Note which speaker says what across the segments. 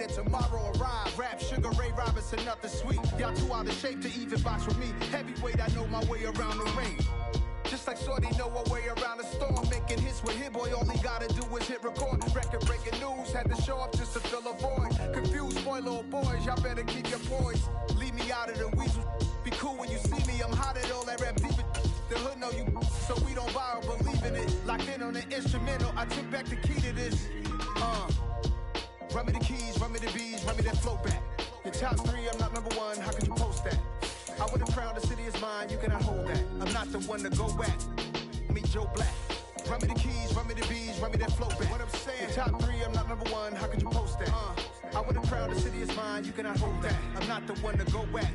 Speaker 1: that tomorrow arrive. Rap, Sugar Ray Robinson, nothing sweet. Y'all too out of shape to even box with me. Heavyweight, I know my way around the ring. Just like Shorty know her way around the storm. Making hits with Hit Boy, all he gotta do is hit record. Record-breaking news, had to show up just to fill a void. Confused boy, little boys, y'all better keep your poise. Leave me out of the weasel. Be cool when you see me, I'm hot at all that rap deep. The hood know you, so we don't borrow, believe in it. Locked in on the instrumental, I took back the key to this. Run me the keys, run me the bees, run me that flow back. Your top 3, I'm not number 1, how could you post that? I would have crowned the city is mine, you cannot hold that. I'm not the one to go back. Meet Joe Black. Run me the keys, run me the bees, run me that flow back. What I'm saying, your top 3, I'm not number 1, how could you post that? I would have crowned the city is mine, you cannot hold that. I'm not the one to go back.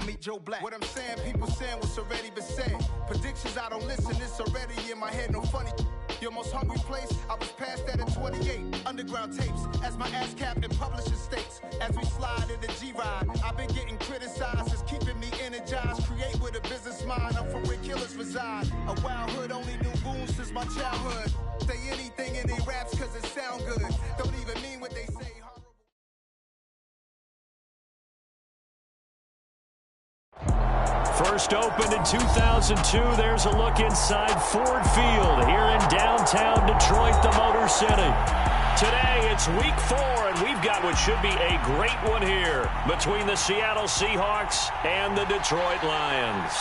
Speaker 1: Meet Joe Black. What I'm saying, people saying what's already been said. Predictions, I don't listen, it's already in my head, no funny. Your most hungry place, I was past that at 28. Underground tapes, as my ass cap in publishing states. As we slide in the G-Ride, I've been getting criticized, it's keeping me energized. Create with a business mind, I'm from where killers reside. A wild hood, only knew goons since my childhood. Say anything in they raps cause it sound good. Don't even mean what they say.
Speaker 2: First opened in 2002, there's a look inside Ford Field here in downtown Detroit, the Motor City. Today, it's week 4, and we've got what should be a great one here between the Seattle Seahawks and the Detroit Lions.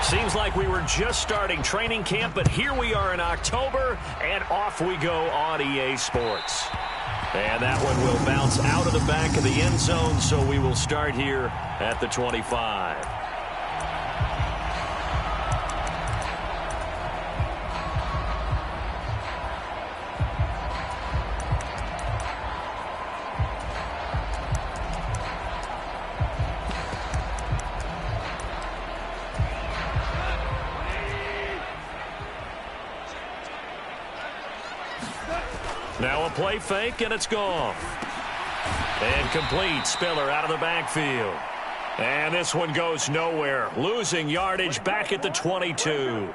Speaker 2: Seems like we were just starting training camp, but here we are in October, and off we go on EA Sports. And that one will bounce out of the back of the end zone, so we will start here at the 25. Now a play fake, and it's gone. And complete. Spiller out of the backfield. And this one goes nowhere. Losing yardage back at the 22.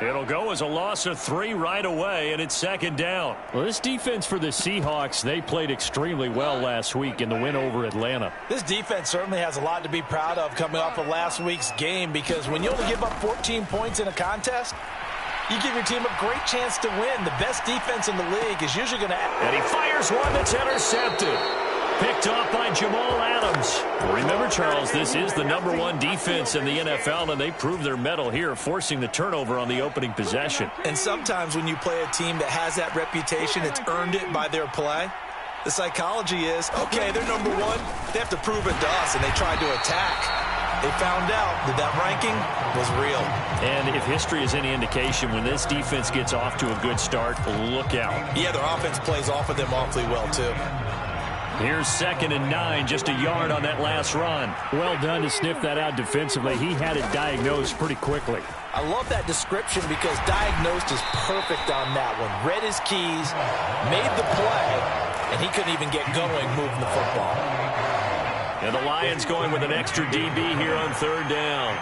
Speaker 2: It'll go as a loss of 3 right away, and it's second down.
Speaker 3: Well, this defense for the Seahawks, they played extremely well last week in the win over Atlanta.
Speaker 4: This defense certainly has a lot to be proud of coming off of last week's game, because when you only give up 14 points in a contest, you give your team a great chance to win. The best defense in the league is usually going to...
Speaker 2: And he fires one that's intercepted. Picked off by Jamal Adams.
Speaker 3: Remember, Charles, this is the #1 defense in the NFL, and they proved their mettle here, forcing the turnover on the opening possession.
Speaker 4: And sometimes when you play a team that has that reputation, it's earned it by their play. The psychology is, okay, they're #1. They have to prove it to us, and they tried to attack. They found out that that ranking was real.
Speaker 3: And if history is any indication, when this defense gets off to a good start, look out.
Speaker 4: Yeah, their offense plays off of them awfully well, too.
Speaker 3: Here's 2nd and 9, just a yard on that last run. Well done to sniff that out defensively. He had it diagnosed pretty quickly.
Speaker 4: I love that description because diagnosed is perfect on that one. Read his keys, made the play, and he couldn't even get going moving the football.
Speaker 2: And the Lions going with an extra DB here on 3rd down.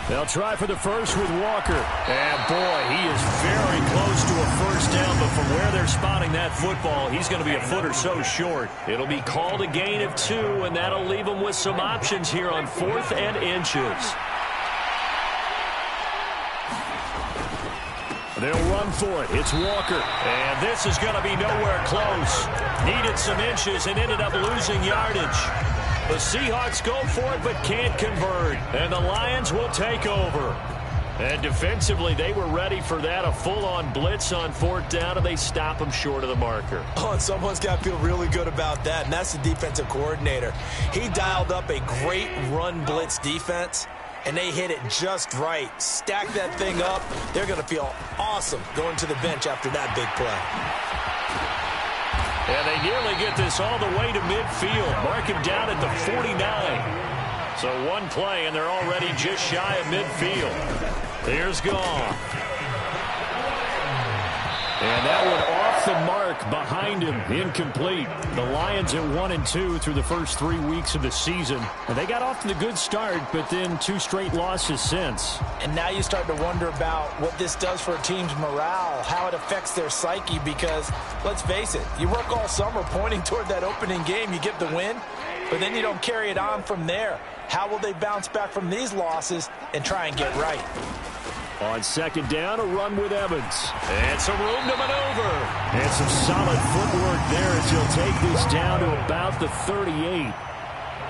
Speaker 3: They'll try for the first with Walker. And, boy, he is very close to a first down, but from where they're spotting that football, he's going to be a foot or so short.
Speaker 2: It'll be called a gain of 2, and that'll leave them with some options here on 4th and inches.
Speaker 3: They'll run for it. It's Walker.
Speaker 2: And this is going to be nowhere close. Needed some inches and ended up losing yardage. The Seahawks go for it but can't convert. And the Lions will take over. And defensively, they were ready for that. A full-on blitz on 4th down, and they stop them short of the marker.
Speaker 4: Oh, and someone's got to feel really good about that, and that's the defensive coordinator. He dialed up a great run blitz defense, and they hit it just right. Stack that thing up. They're going to feel awesome going to the bench after that big play.
Speaker 2: And they nearly get this all the way to midfield. Mark him down at the 49. So one play, and they're already just shy of midfield. Here's Goff.
Speaker 3: And that one off the mark mark behind him, incomplete. The Lions at 1-2 through the first 3 weeks of the season. And they got off to the good start, but then 2 straight losses since.
Speaker 4: And now you start to wonder about what this does for a team's morale, how it affects their psyche, because let's face it, you work all summer pointing toward that opening game, you get the win, but then you don't carry it on from there. How will they bounce back from these losses and try and get right?
Speaker 3: On second down, a run with Evans. And some room to maneuver. And some solid footwork there as he'll take this down to about the 38.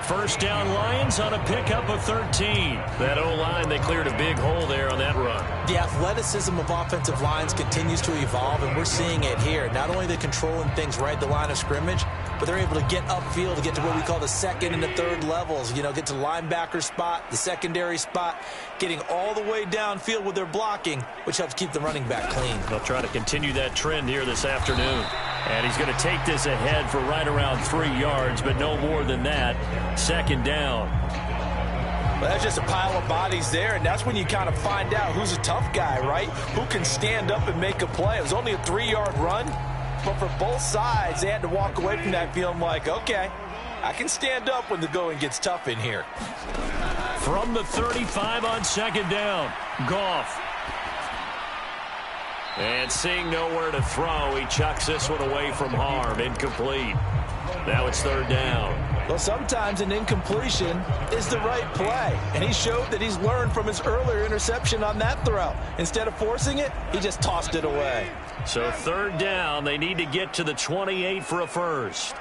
Speaker 2: First down Lions on a pickup of 13. That O-line, they cleared a big hole there on that run.
Speaker 4: The athleticism of offensive lines continues to evolve, and we're seeing it here. Not only are they controlling things right at the line of scrimmage, but they're able to get upfield to get to what we call the second and the third levels. You know, get to the linebacker spot, the secondary spot, getting all the way downfield with their blocking, which helps keep the running back clean.
Speaker 2: They'll try to continue that trend here this afternoon. And he's going to take this ahead for right around 3 yards, but no more than that. Second down.
Speaker 4: Well, that's just a pile of bodies there, and that's when you kind of find out who's a tough guy, right? Who can stand up and make a play. It was only a 3-yard run, but for both sides, they had to walk away from that feeling like, okay, I can stand up when the going gets tough in here.
Speaker 2: From the 35 on second down, Goff. And seeing nowhere to throw, he chucks this one away from harm. Incomplete. Now it's third down.
Speaker 4: Well, sometimes an incompletion is the right play, and he showed that he's learned from his earlier interception on that throw. Instead of forcing it, he just tossed it away.
Speaker 2: So third down, they need to get to the 28 for a first.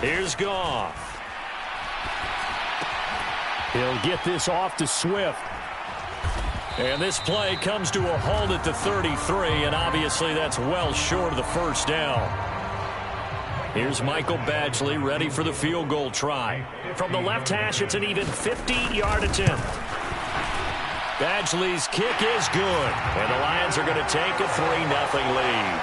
Speaker 2: Here's Goff.
Speaker 3: He'll get this off to Swift.
Speaker 2: And this play comes to a halt at the 33, and obviously that's well short of the first down. Here's Michael Badgley ready for the field goal try. From the left hash, it's an even 50-yard attempt. Badgley's kick is good, and the Lions are going to take a 3-0 lead.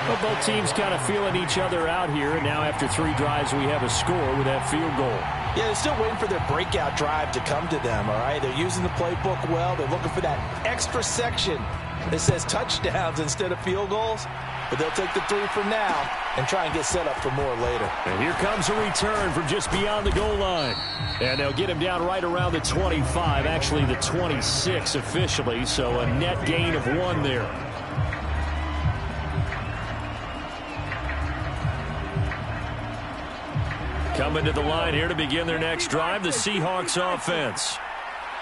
Speaker 3: Well, both teams kind of feeling each other out here, and now after 3 drives, we have a score with that field goal.
Speaker 4: Yeah, they're still waiting for their breakout drive to come to them, all right? They're using the playbook well. They're looking for that extra section that says touchdowns instead of field goals. But they'll take the 3 for now and try and get set up for more later.
Speaker 3: And here comes a return from just beyond the goal line. And they'll get him down right around the 25, actually the 26 officially, so a net gain of 1 there.
Speaker 2: Coming to the line here to begin their next drive, the Seahawks offense.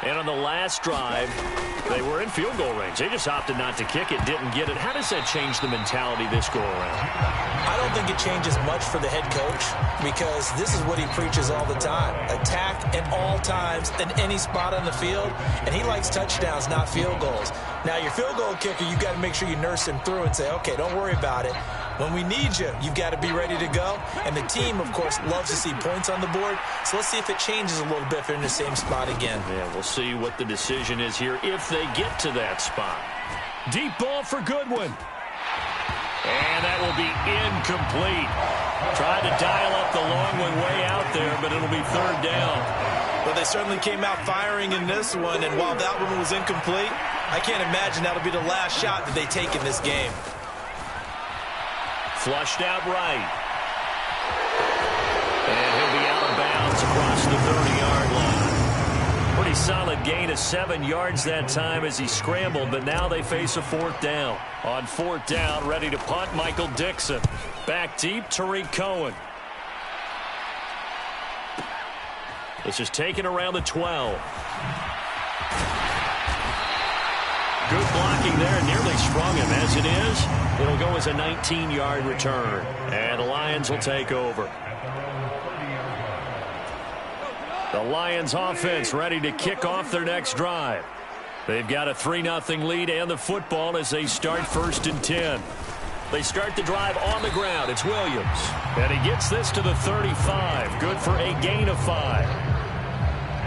Speaker 2: And on the last drive, they were in field goal range. They just opted not to kick it, didn't get it. How does that change the mentality this go around?
Speaker 4: I don't think it changes much for the head coach because this is what he preaches all the time. Attack at all times in any spot on the field, and he likes touchdowns, not field goals. Now, your field goal kicker, you've got to make sure you nurse him through and say, okay, don't worry about it. When we need you, you've got to be ready to go. And the team, of course, loves to see points on the board. So let's see if it changes a little bit if they're in the same spot again.
Speaker 2: Yeah, we'll see what the decision is here if they get to that spot. Deep ball for Goodwin. And that will be incomplete. Tried to dial up the long one way out there, but it'll be third down.
Speaker 4: Well, they certainly came out firing in this one, and while that one was incomplete, I can't imagine that'll be the last shot that they take in this game.
Speaker 2: Flushed out right. And he'll be out of bounds across the 30-yard line. Pretty solid gain of 7 yards that time as he scrambled, but now they face a fourth down. On fourth down, ready to punt, Michael Dixon. Back deep, Tariq Cohen. This is taken around the 12. Good blocking there, nearly sprung him. As it is, it'll go as a 19-yard return. And the Lions will take over. The Lions offense ready to kick off their next drive. They've got a 3-0 lead and the football as they start 1st and 10. They start the drive on the ground. It's Williams. And he gets this to the 35. Good for a gain of 5.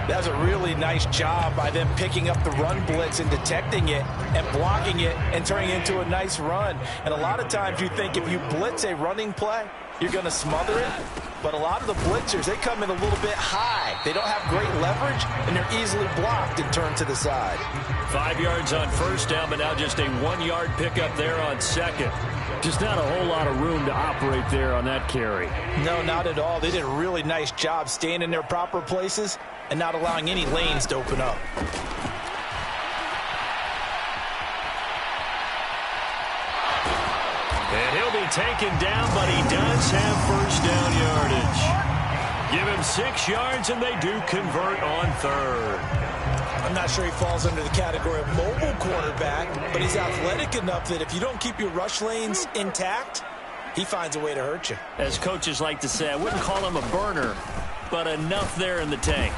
Speaker 4: That's a really nice job by them picking up the run blitz and detecting it and blocking it and turning it into a nice run. And a lot of times you think if you blitz a running play, you're going to smother it. but a lot of the blitzers, they come in a little bit high. They don't have great leverage, and they're easily blocked and turned to the side.
Speaker 2: 5 yards on first down, but now just a 1-yard pickup there on second.
Speaker 3: Just not a whole lot of room to operate there on that carry.
Speaker 4: No, not at all. They did a really nice job staying in their proper places and not allowing any lanes to open up.
Speaker 2: And he'll be taken down, but he does have first down yardage. Give him 6 yards, and they do convert on third.
Speaker 4: I'm not sure he falls under the category of mobile quarterback, but he's athletic enough that if you don't keep your rush lanes intact, he finds a way to hurt you.
Speaker 2: As coaches like to say, I wouldn't call him a burner, but enough there in the tank.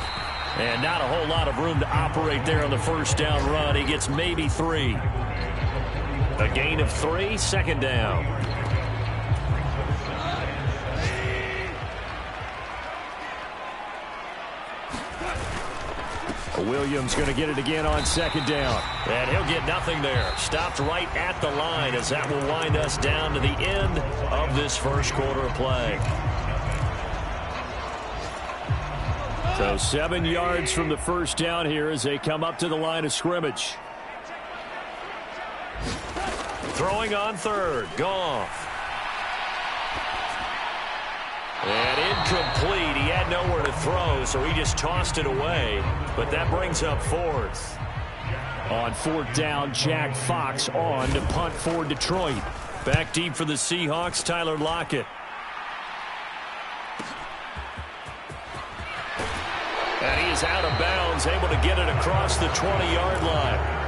Speaker 2: And not a whole lot of room to operate there on the first down run. He gets maybe 3. A gain of 3, second down.
Speaker 3: Williams going to get it again on second down.
Speaker 2: And he'll get nothing there. Stopped right at the line as that will wind us down to the end of this first quarter of play.
Speaker 3: So 7 yards from the first down here as they come up to the line of scrimmage.
Speaker 2: Throwing on third. Goff. And incomplete. He had nowhere to throw, so he just tossed it away. But that brings up fourth.
Speaker 3: On fourth down, Jack Fox on to punt for Detroit.
Speaker 2: Back deep for the Seahawks, Tyler Lockett. And he is out of bounds, able to get it across the 20-yard line.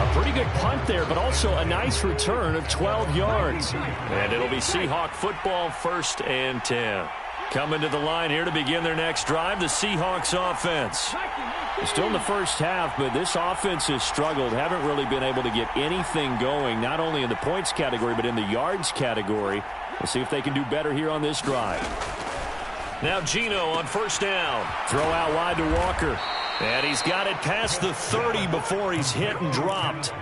Speaker 3: A pretty good punt there, but also a nice return of 12 yards.
Speaker 2: And it'll be Seahawk football, 1st and 10. Coming to the line here to begin their next drive, the Seahawks offense.
Speaker 3: Still in the first half, but this offense has struggled. Haven't really been able to get anything going, not only in the points category, but in the yards category. We'll see if they can do better here on this drive.
Speaker 2: Now Geno on first down.
Speaker 3: Throw out wide to Walker.
Speaker 2: And he's got it past the 30 before he's hit and dropped.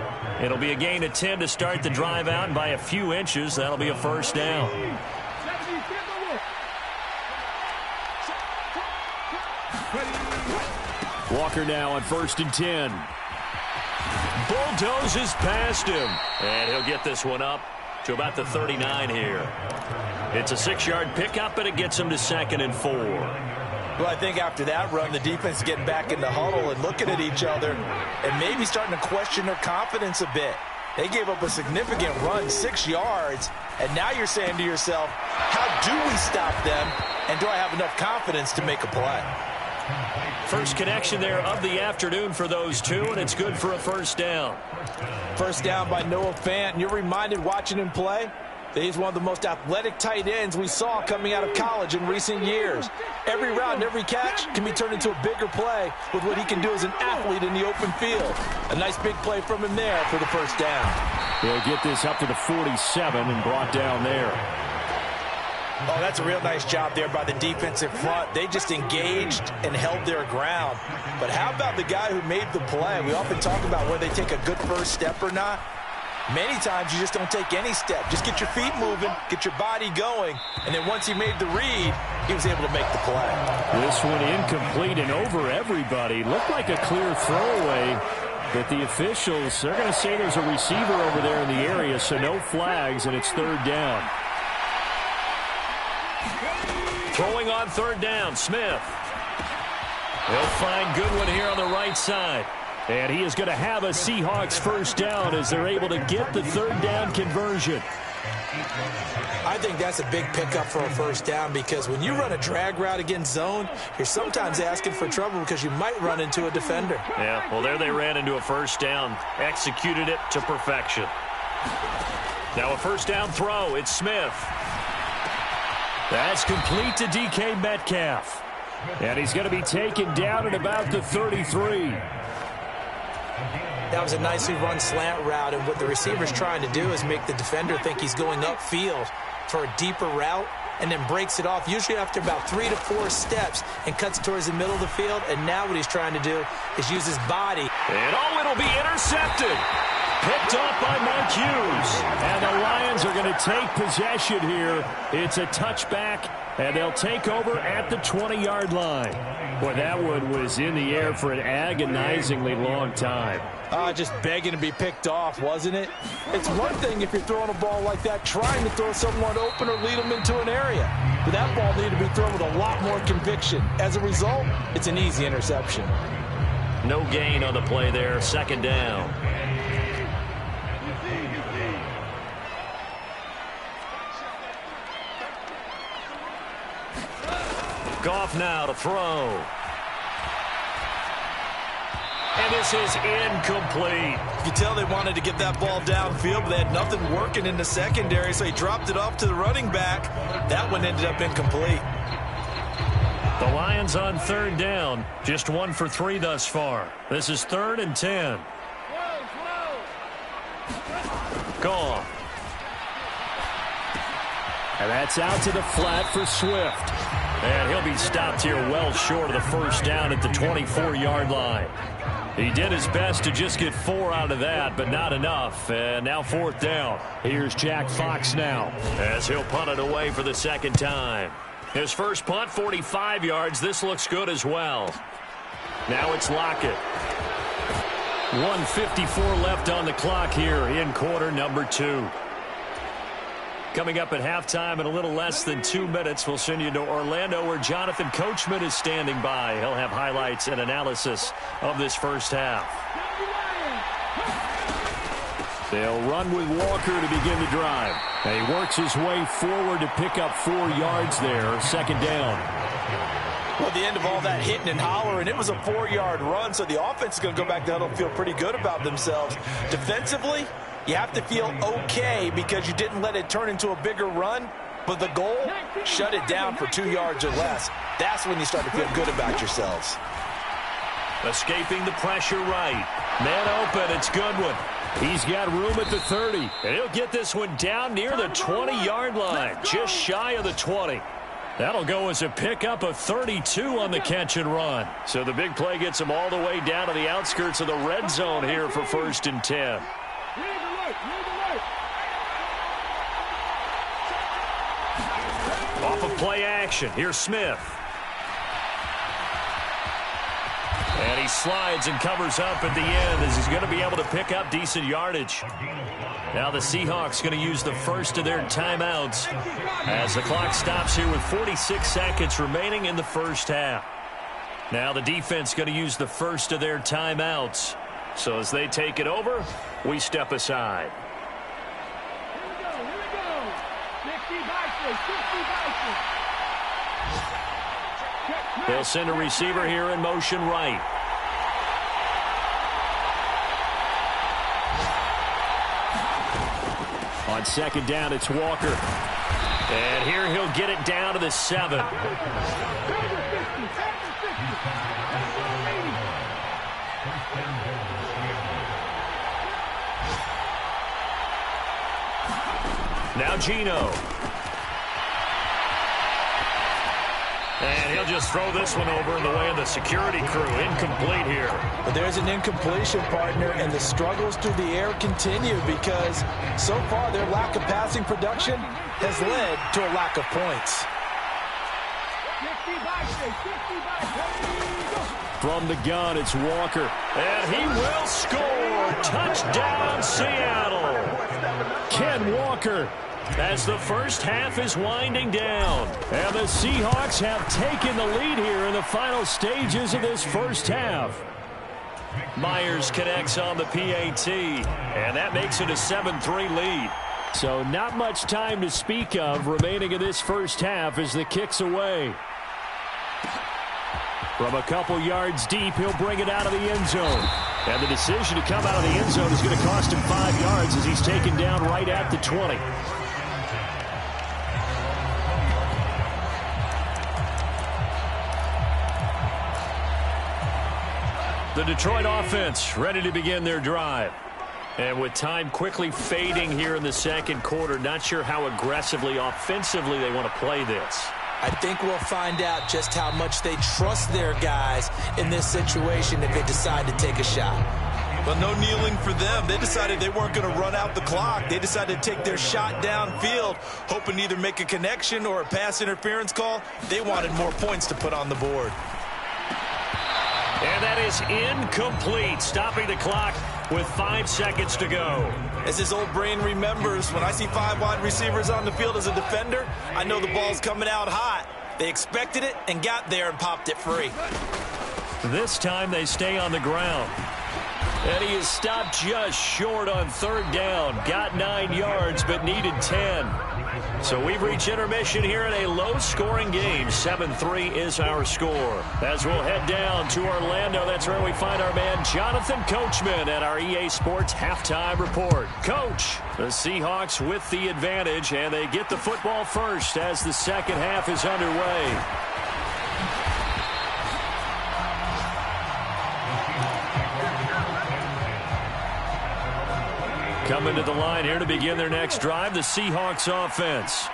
Speaker 2: It'll be a gain of 10 to start the drive out, and by a few inches, that'll be a first down.
Speaker 3: Walker now on 1st and 10.
Speaker 2: Bulldozes past him. And he'll get this one up to about the 39 here. It's a 6-yard pickup, and it gets him to 2nd and 4.
Speaker 4: Well, I think after that run, the defense is getting back in the huddle and looking at each other and maybe starting to question their confidence a bit. They gave up a significant run, 6 yards, and now you're saying to yourself, how do we stop them, and do I have enough confidence to make a play?
Speaker 2: First connection there of the afternoon for those two, and it's good for a first down.
Speaker 4: First down by Noah Fant, and you're reminded watching him play that he's one of the most athletic tight ends we saw coming out of college in recent years. Every route and every catch can be turned into a bigger play with what he can do as an athlete in the open field. A nice big play from him there for the first down.
Speaker 3: He'll get this up to the 47 and brought down there.
Speaker 4: Oh, that's a real nice job there by the defensive front. They just engaged and held their ground. But how about the guy who made the play? We often talk about whether they take a good first step or not. Many times you just don't take any step. Just get your feet moving, get your body going, and then once he made the read, he was able to make the play.
Speaker 3: This one incomplete and over everybody. Looked like a clear throwaway, but the officials, they're going to say there's a receiver over there in the area, so no flags, and it's 3rd down.
Speaker 2: Throwing on 3rd down, Smith. He'll find Goodwin here on the right side.
Speaker 3: And he is going to have a Seahawks first down as they're able to get the 3rd down conversion.
Speaker 4: I think that's a big pickup for a first down because when you run a drag route against zone, you're sometimes asking for trouble because you might run into a defender.
Speaker 2: Yeah, well, there they ran into a first down, executed it to perfection. Now a first down throw, it's Smith.
Speaker 3: That's complete to DK Metcalf. And he's going to be taken down at about the 33.
Speaker 4: That was a nicely run slant route, and what the receiver's trying to do is make the defender think he's going upfield for a deeper route and then breaks it off, usually after about 3 to 4 steps, and cuts towards the middle of the field. And now what he's trying to do is use his body.
Speaker 2: And it'll be intercepted. picked off by Mike Hughes.
Speaker 3: And the Lions are going to take possession here. It's a touchback, and they'll take over at the 20-yard line. Boy, that one was in the air for an agonizingly long time.
Speaker 4: Just begging to be picked off, wasn't it? It's one thing if you're throwing a ball like that, trying to throw someone open or lead them into an area. But that ball needed to be thrown with a lot more conviction. As a result, it's an easy interception.
Speaker 2: No gain on the play there. Second down. Goff now to throw. And this is incomplete.
Speaker 4: You can tell they wanted to get that ball downfield, but they had nothing working in the secondary, so he dropped it off to the running back. That one ended up incomplete.
Speaker 2: The Lions on third down. Just 1 for 3 thus far. This is 3rd and 10. Goff.
Speaker 3: And that's out to the flat for Swift.
Speaker 2: And he'll be stopped here well short of the first down at the 24-yard line. He did his best to just get 4 out of that, but not enough. And now 4th down.
Speaker 3: Here's Jack Fox now,
Speaker 2: as he'll punt it away for the second time. His first punt, 45 yards. This looks good as well. Now it's Lockett. 1:54 left on the clock here in quarter number 2. Coming up at halftime in a little less than 2 minutes, we'll send you to Orlando where Jonathan Coachman is standing by. He'll have highlights and analysis of this first half.
Speaker 3: They'll run with Walker to begin the drive. And he works his way forward to pick up 4 yards there. Second down.
Speaker 4: Well, at the end of all that hitting and hollering, it was a 4-yard run, so the offense is going to go back to huddle and feel pretty good about themselves. Defensively, you have to feel okay because you didn't let it turn into a bigger run, but the goal, shut it down for 2 yards or less. That's when you start to feel good about yourselves.
Speaker 2: Escaping the pressure right. Man open, it's Goodwin.
Speaker 3: He's got room at the 30.
Speaker 2: And he'll get this one down near the 20-yard line, just shy of the 20. That'll go as a pickup of 32 on the catch and run. So the big play gets him all the way down to the outskirts of the red zone here for 1st and 10. Off of play action, here's Smith. And he slides and covers up at the end as he's going to be able to pick up decent yardage. Now the Seahawks going to use the first of their timeouts as the clock stops here with 46 seconds remaining in the first half. Now the defense going to use the first of their timeouts. So as they take it over, we step aside. They'll send a receiver here in motion right.
Speaker 3: On second down, it's Walker.
Speaker 2: And here he'll get it down to the 7. Now Geno. And he'll just throw this one over in the way of the security crew. Incomplete here.
Speaker 4: But there's an incompletion, partner, and the struggles through the air continue because so far their lack of passing production has led to a lack of points.
Speaker 3: From the gun, it's Walker.
Speaker 2: And he will score. Touchdown, Seattle.
Speaker 3: Ken Walker.
Speaker 2: As the first half is winding down.
Speaker 3: And the Seahawks have taken the lead here in the final stages of this first half.
Speaker 2: Myers connects on the PAT, and that makes it a 7-3 lead.
Speaker 3: So not much time to speak of remaining in this first half as the kick's away. From a couple yards deep, he'll bring it out of the end zone. And the decision to come out of the end zone is going to cost him 5 yards as he's taken down right at the 20.
Speaker 2: The Detroit offense ready to begin their drive. And with time quickly fading here in the second quarter, not sure how aggressively, offensively they want to play this.
Speaker 4: I think we'll find out just how much they trust their guys in this situation if they decide to take a shot. Well, no kneeling for them. They decided they weren't going to run out the clock. They decided to take their shot downfield, hoping to either make a connection or a pass interference call. They wanted more points to put on the board.
Speaker 2: And that is incomplete, stopping the clock with 5 seconds to go.
Speaker 4: As his old brain remembers, when I see 5 wide receivers on the field as a defender, I know the ball's coming out hot. They expected it and got there and popped it free.
Speaker 2: This time they stay on the ground. And he is stopped just short on 3rd down. Got 9 yards, but needed 10. So we've reached intermission here in a low-scoring game. 7-3 is our score. As we'll head down to Orlando, that's where we find our man Jonathan Coachman at our EA Sports Halftime Report. Coach, the Seahawks with the advantage, and they get the football first as the second half is underway. Coming to the line here to begin their next drive, the Seahawks offense.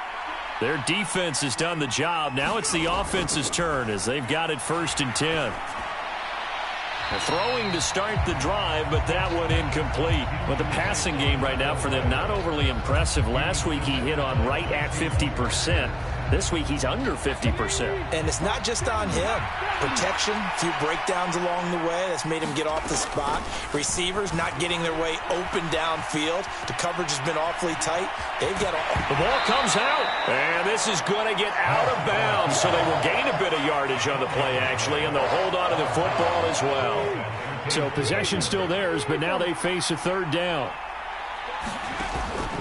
Speaker 2: Their defense has done the job. Now it's the offense's turn as they've got it 1st and 10. Throwing to start the drive, but that one incomplete. But the passing game right now for them, not overly impressive. Last week he hit on right at 50%. This week he's under 50%.
Speaker 4: And it's not just on him. Protection, a few breakdowns along the way. That's made him get off the spot. Receivers not getting their way open downfield. The coverage has been awfully tight. They've got
Speaker 2: the ball comes out. And this is going to get out of bounds. So they will gain a bit of yardage on the play, actually. And they'll hold on to the football as well. So possession still theirs, but now they face a 3rd down.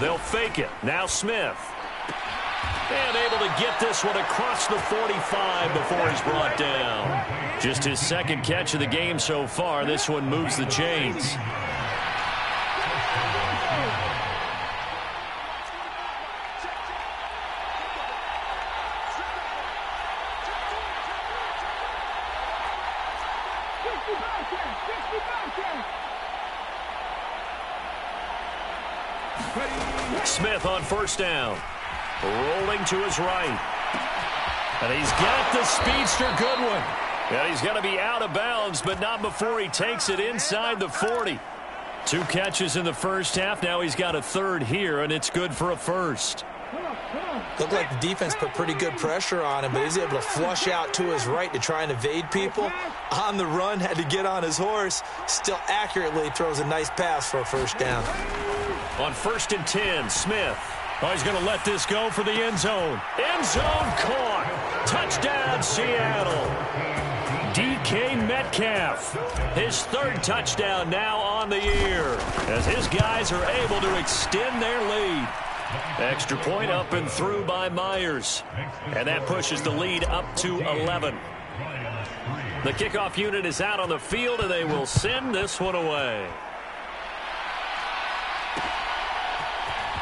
Speaker 2: They'll fake it. Now Smith. And able to get this one across the 45 before he's brought down. Just his 2nd catch of the game so far. This one moves the chains. Smith on 1st down. Rolling to his right. And he's got the speedster Goodwin. And he's going to be out of bounds, but not before he takes it inside the 40. 2 catches in the first half. Now he's got a 3rd here, and it's good for a 1st.
Speaker 4: Looked like the defense put pretty good pressure on him, but he's able to flush out to his right to try and evade people. On the run, had to get on his horse. Still accurately throws a nice pass for a 1st down.
Speaker 2: On 1st and 10, Smith. Oh, he's going to let this go for the end zone. End zone caught. Touchdown, Seattle. DK Metcalf. His 3rd touchdown now on the year as his guys are able to extend their lead. Extra point up and through by Myers. And that pushes the lead up to 11. The kickoff unit is out on the field, and they will send this one away.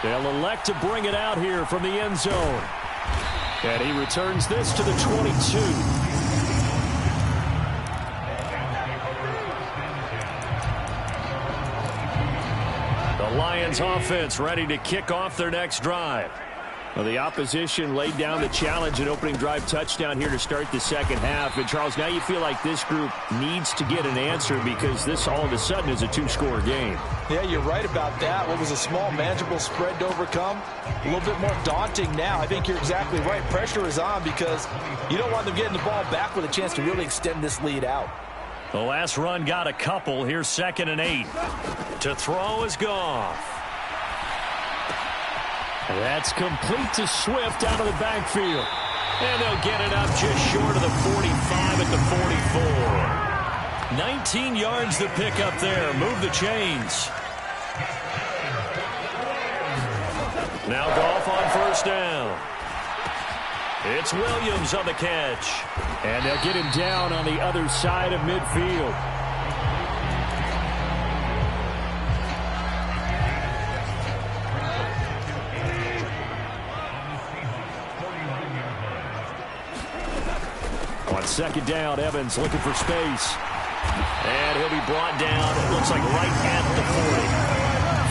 Speaker 2: They'll elect to bring it out here from the end zone. And he returns this to the 22. The Lions offense ready to kick off their next drive. Well, the opposition laid down the challenge and opening drive touchdown here to start the second half. And, Charles, now you feel like this group needs to get an answer because this all of a sudden is a 2-score game.
Speaker 4: Yeah, you're right about that. What was a small, manageable spread to overcome, a little bit more daunting now. I think you're exactly right. Pressure is on because you don't want them getting the ball back with a chance to really extend this lead out.
Speaker 2: The last run got a couple. Here's 2nd and 8. To throw is Goff. That's complete to Swift out of the backfield. And they'll get it up just short of the 45 at the 44. 19 yards to pick up there. Move the chains. Now Goff on 1st down. It's Williams on the catch. And they'll get him down on the other side of midfield. On 2nd down, Evans looking for space. And he'll be brought down, it looks like right at the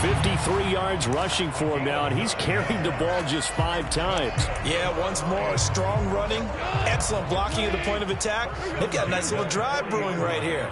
Speaker 2: 40. 53 yards rushing for him now, and he's carried the ball just 5 times.
Speaker 4: Yeah, once more, strong running, excellent blocking at the point of attack. They've got a nice little drive brewing right here.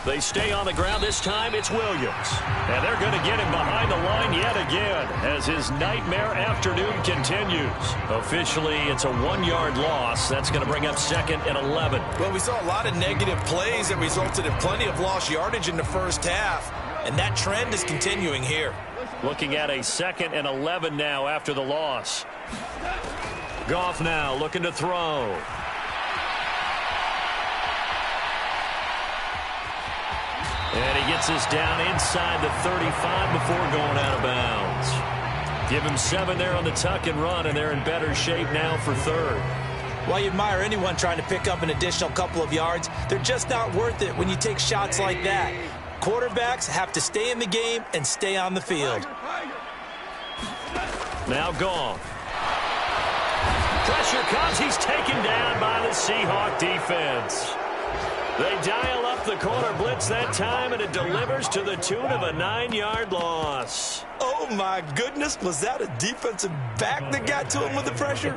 Speaker 2: They stay on the ground. This time it's Williams. And they're going to get him behind the line yet again as his nightmare afternoon continues. Officially, it's a 1-yard loss. That's going to bring up 2nd and 11.
Speaker 4: Well, we saw a lot of negative plays that resulted in plenty of lost yardage in the first half. And that trend is continuing here.
Speaker 2: Looking at a 2nd and 11 now after the loss. Goff now looking to throw. And he gets this down inside the 35 before going out of bounds. Give him 7 there on the tuck and run, and they're in better shape now for 3rd.
Speaker 4: Well, you admire anyone trying to pick up an additional couple of yards. They're just not worth it when you take shots like that. Quarterbacks have to stay in the game and stay on the field.
Speaker 2: Now Goff. Pressure comes. He's taken down by the Seahawk defense. They dial up the corner blitz that time, and it delivers to the tune of a 9-yard loss.
Speaker 4: Oh, my goodness. Was that a defensive back that got to him with the pressure?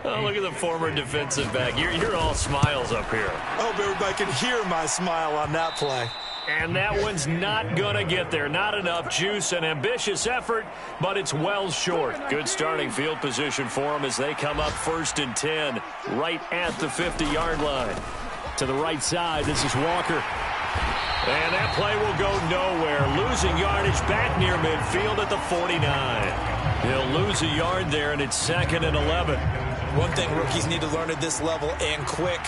Speaker 2: Oh, look at the former defensive back. You're all smiles up here.
Speaker 4: I hope everybody can hear my smile on that play.
Speaker 2: And that one's not going to get there. Not enough juice. An ambitious effort, but it's well short. Good starting field position for them as they come up 1st and 10 right at the 50-yard line. To the right side, this is Walker. And that play will go nowhere. Losing yardage back near midfield at the 49. He'll lose a yard there, and it's 2nd and 11.
Speaker 4: One thing rookies need to learn at this level, and quick,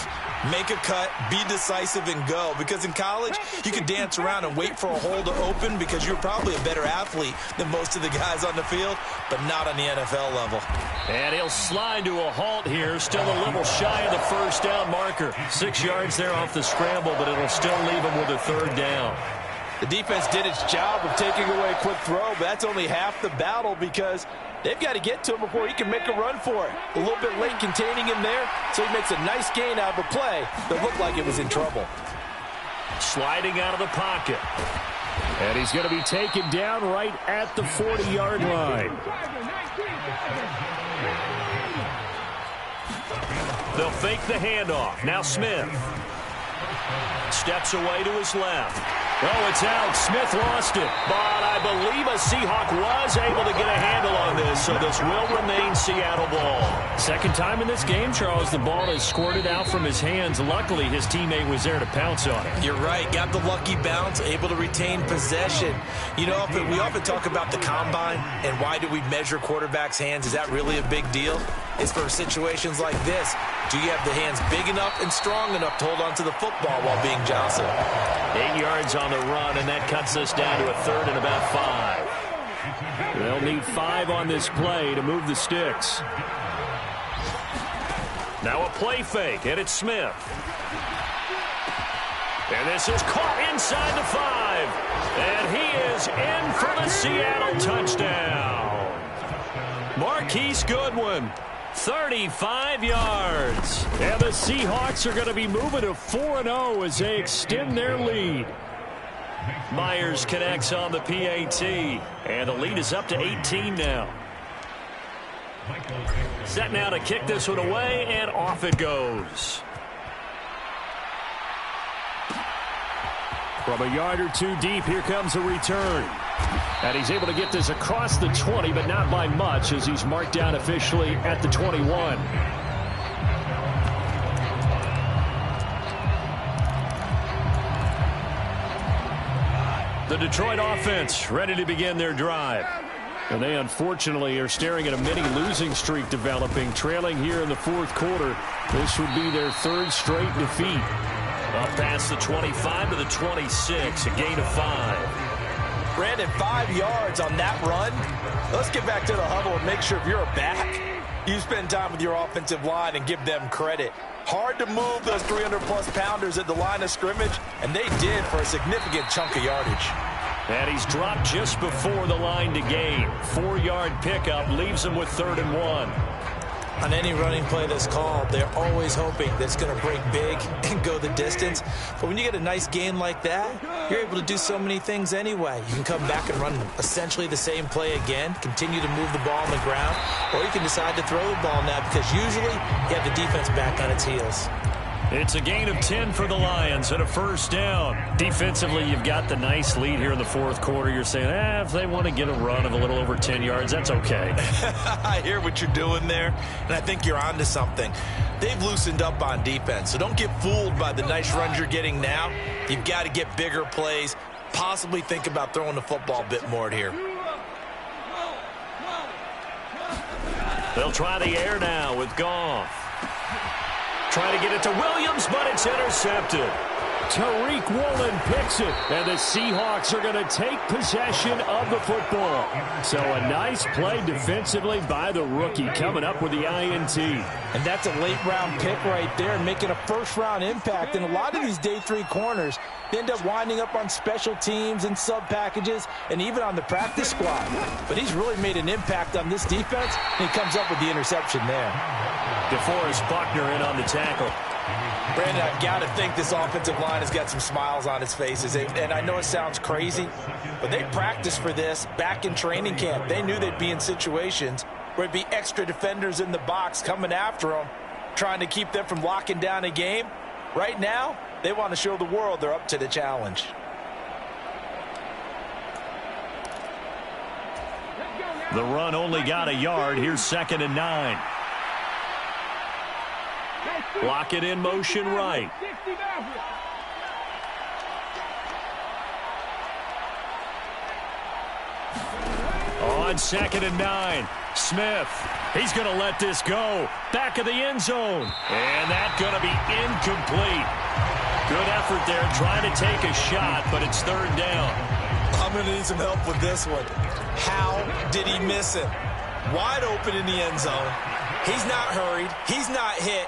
Speaker 4: make a cut, be decisive, and go. Because in college, you can dance around and wait for a hole to open because you're probably a better athlete than most of the guys on the field, but not on the NFL level.
Speaker 2: And he'll slide to a halt here, still a little shy of the 1st down marker. 6 yards there off the scramble, but it'll still leave him with a 3rd down.
Speaker 5: The defense did its job of taking away a quick throw, but that's only half the battle because they've got to get to him before he can make a run for it. A little bit late containing him there, so he makes a nice gain out of a play that looked like it was in trouble.
Speaker 2: Sliding out of the pocket.
Speaker 3: And he's going to be taken down right at the 40-yard line.
Speaker 2: They'll fake the handoff. Now Smith. Steps away to his left. Oh, it's out. Smith lost it. But I believe a Seahawk was able to get a handle on this, so this will remain Seattle ball.
Speaker 3: 2nd time in this game, Charles, the ball has squirted out from his hands. Luckily, his teammate was there to pounce on it.
Speaker 4: You're right. Got the lucky bounce, able to retain possession. You know, we often talk about the combine and why do we measure quarterbacks' hands. Is that really a big deal? It's for situations like this. Do you have the hands big enough and strong enough to hold on to the football while being jostled?
Speaker 2: 8 yards on the run, and that cuts us down to a 3rd and about 5.
Speaker 3: They'll need 5 on this play to move the sticks.
Speaker 2: Now a play fake, and it's Smith. And this is caught inside the 5. And he is in for the Seattle touchdown. Marquise Goodwin. 35 yards.
Speaker 3: And the Seahawks are going to be moving to 4-0 as they extend their lead.
Speaker 2: Myers connects on the PAT. And the lead is up to 18 now. Set now to kick this one away, and off it goes.
Speaker 3: From a yard or 2 deep, here comes a return. And he's able to get this across the 20, but not by much as he's marked down officially at the 21.
Speaker 2: The Detroit offense ready to begin their drive.
Speaker 3: And they unfortunately are staring at a mini losing streak developing, trailing here in the 4th quarter. This would be their 3rd straight defeat.
Speaker 2: Up past the 25 to the 26, a gain of 5.
Speaker 5: Brandon, 5 yards on that run. Let's get back to the huddle and make sure if you're a back, you spend time with your offensive line and give them credit. Hard to move those 300-plus pounders at the line of scrimmage, and they did for a significant chunk of yardage.
Speaker 2: And he's dropped just before the line to gain. 4-yard pickup leaves him with 3rd and 1.
Speaker 4: On any running play that's called, they're always hoping that it's going to break big and go the distance. But when you get a nice gain like that, you're able to do so many things anyway. You can come back and run essentially the same play again, continue to move the ball on the ground, or you can decide to throw the ball now because usually you have the defense back on its heels.
Speaker 2: It's a gain of 10 for the Lions and a first down. Defensively, you've got the nice lead here in the fourth quarter. You're saying, if they want to get a run of a little over 10 yards, that's okay.
Speaker 5: I hear what you're doing there, and I think you're onto something. They've loosened up on defense, so don't get fooled by the nice runs you're getting now. You've got to get bigger plays, possibly think about throwing the football a bit more here.
Speaker 2: They'll try the air now with Goff. Trying to get it to Williams, but it's intercepted.
Speaker 3: Tariq Woolen picks it, and the Seahawks are going to take possession of the football. So a nice play defensively by the rookie, coming up with the INT.
Speaker 5: And that's a late-round pick right there, making a first-round impact. And a lot of these day 3 corners end up winding up on special teams and sub-packages and even on the practice squad. But he's really made an impact on this defense, and he comes up with the interception there.
Speaker 2: DeForest Buckner in on the tackle.
Speaker 5: Brandon, I've got to think this offensive line has got some smiles on its faces. And I know it sounds crazy, but they practiced for this back in training camp. They knew they'd be in situations where it'd be extra defenders in the box coming after them, trying to keep them from locking down a game. Right now, they want to show the world they're up to the challenge.
Speaker 2: The run only got a yard. Here's 2nd and 9. Lock it in motion right. On 2nd and 9, Smith. He's going to let this go. Back of the end zone. And that's going to be incomplete. Good effort there trying to take a shot, but it's 3rd down.
Speaker 5: I'm going to need some help with this one. How did he miss it? Wide open in the end zone. He's not hurried. He's not hit.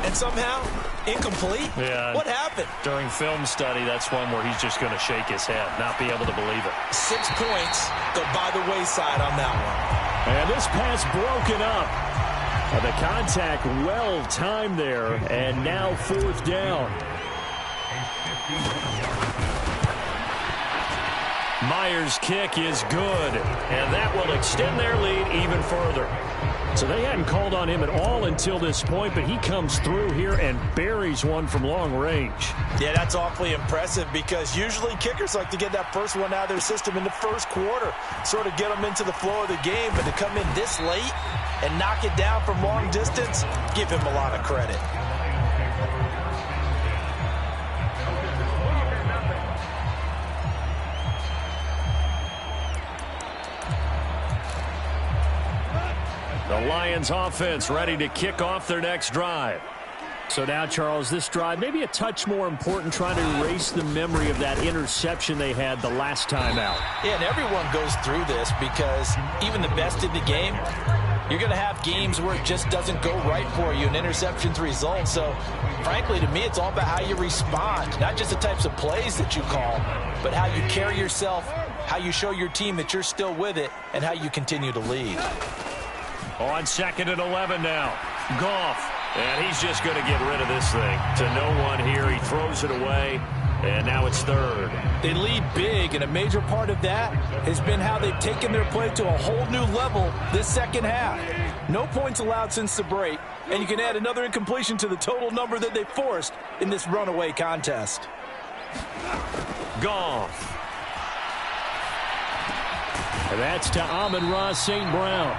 Speaker 5: And somehow, incomplete?
Speaker 2: Yeah.
Speaker 5: What happened?
Speaker 2: During film study, that's one where he's just going to shake his head, not be able to believe it.
Speaker 5: 6 points go by the wayside on that one.
Speaker 3: And this pass broken up. The contact well timed there, and now 4th down.
Speaker 2: Myers' kick is good, and that will extend their lead even further.
Speaker 3: So they hadn't called on him at all until this point, but he comes through here and buries one from long range.
Speaker 5: Yeah, that's awfully impressive because usually kickers like to get that first one out of their system in the first quarter, sort of get them into the flow of the game, but to come in this late and knock it down from long distance, give him a lot of credit.
Speaker 2: The Lions offense ready to kick off their next drive.
Speaker 3: So now, Charles, this drive maybe a touch more important, trying to erase the memory of that interception they had the last time out.
Speaker 5: Yeah, and everyone goes through this because even the best in the game, you're going to have games where it just doesn't go right for you, and interceptions result. So, frankly, to me, it's all about how you respond, not just the types of plays that you call, but how you carry yourself, how you show your team that you're still with it, and how you continue to lead.
Speaker 2: On 2nd and 11 now. Goff. And he's just going to get rid of this thing. To no one here. He throws it away. And now it's 3rd.
Speaker 5: They lead big, and a major part of that has been how they've taken their play to a whole new level this second half. No points allowed since the break, and you can add another incompletion to the total number that they forced in this runaway contest.
Speaker 2: Goff.
Speaker 3: And that's to Amon-Ra St. Brown.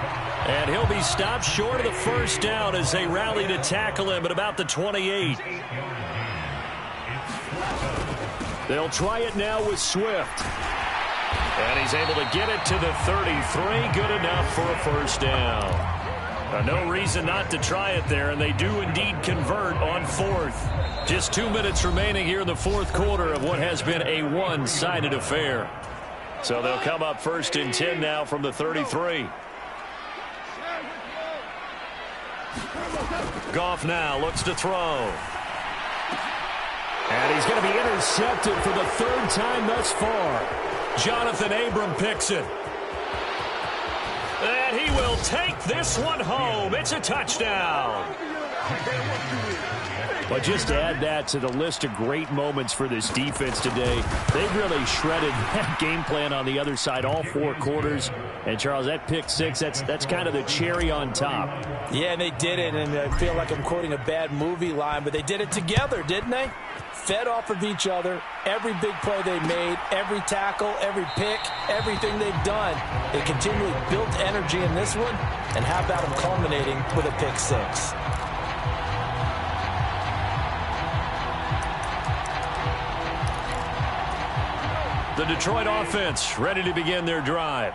Speaker 2: And he'll be stopped short of the first down as they rally to tackle him at about the 28.
Speaker 3: They'll try it now with Swift.
Speaker 2: And he's able to get it to the 33. Good enough for a first down. No reason not to try it there, and they do indeed convert on 4th. Just 2 minutes remaining here in the fourth quarter of what has been a one-sided affair. So they'll come up 1st and 10 now from the 33. Goff now looks to throw.
Speaker 3: And he's going to be intercepted for the 3rd time thus far.
Speaker 2: Jonathan Abram picks it. And he will take this one home. It's a touchdown.
Speaker 3: But just add that to the list of great moments for this defense today. They really shredded that game plan on the other side all 4 quarters. And, Charles, that pick 6, that's kind of the cherry on top.
Speaker 5: Yeah, and they did it, and I feel like I'm quoting a bad movie line, but they did it together, didn't they? Fed off of each other, every big play they made, every tackle, every pick, everything they've done. They continually built energy in this one, and how about them culminating with a pick 6?
Speaker 2: The Detroit offense ready to begin their drive.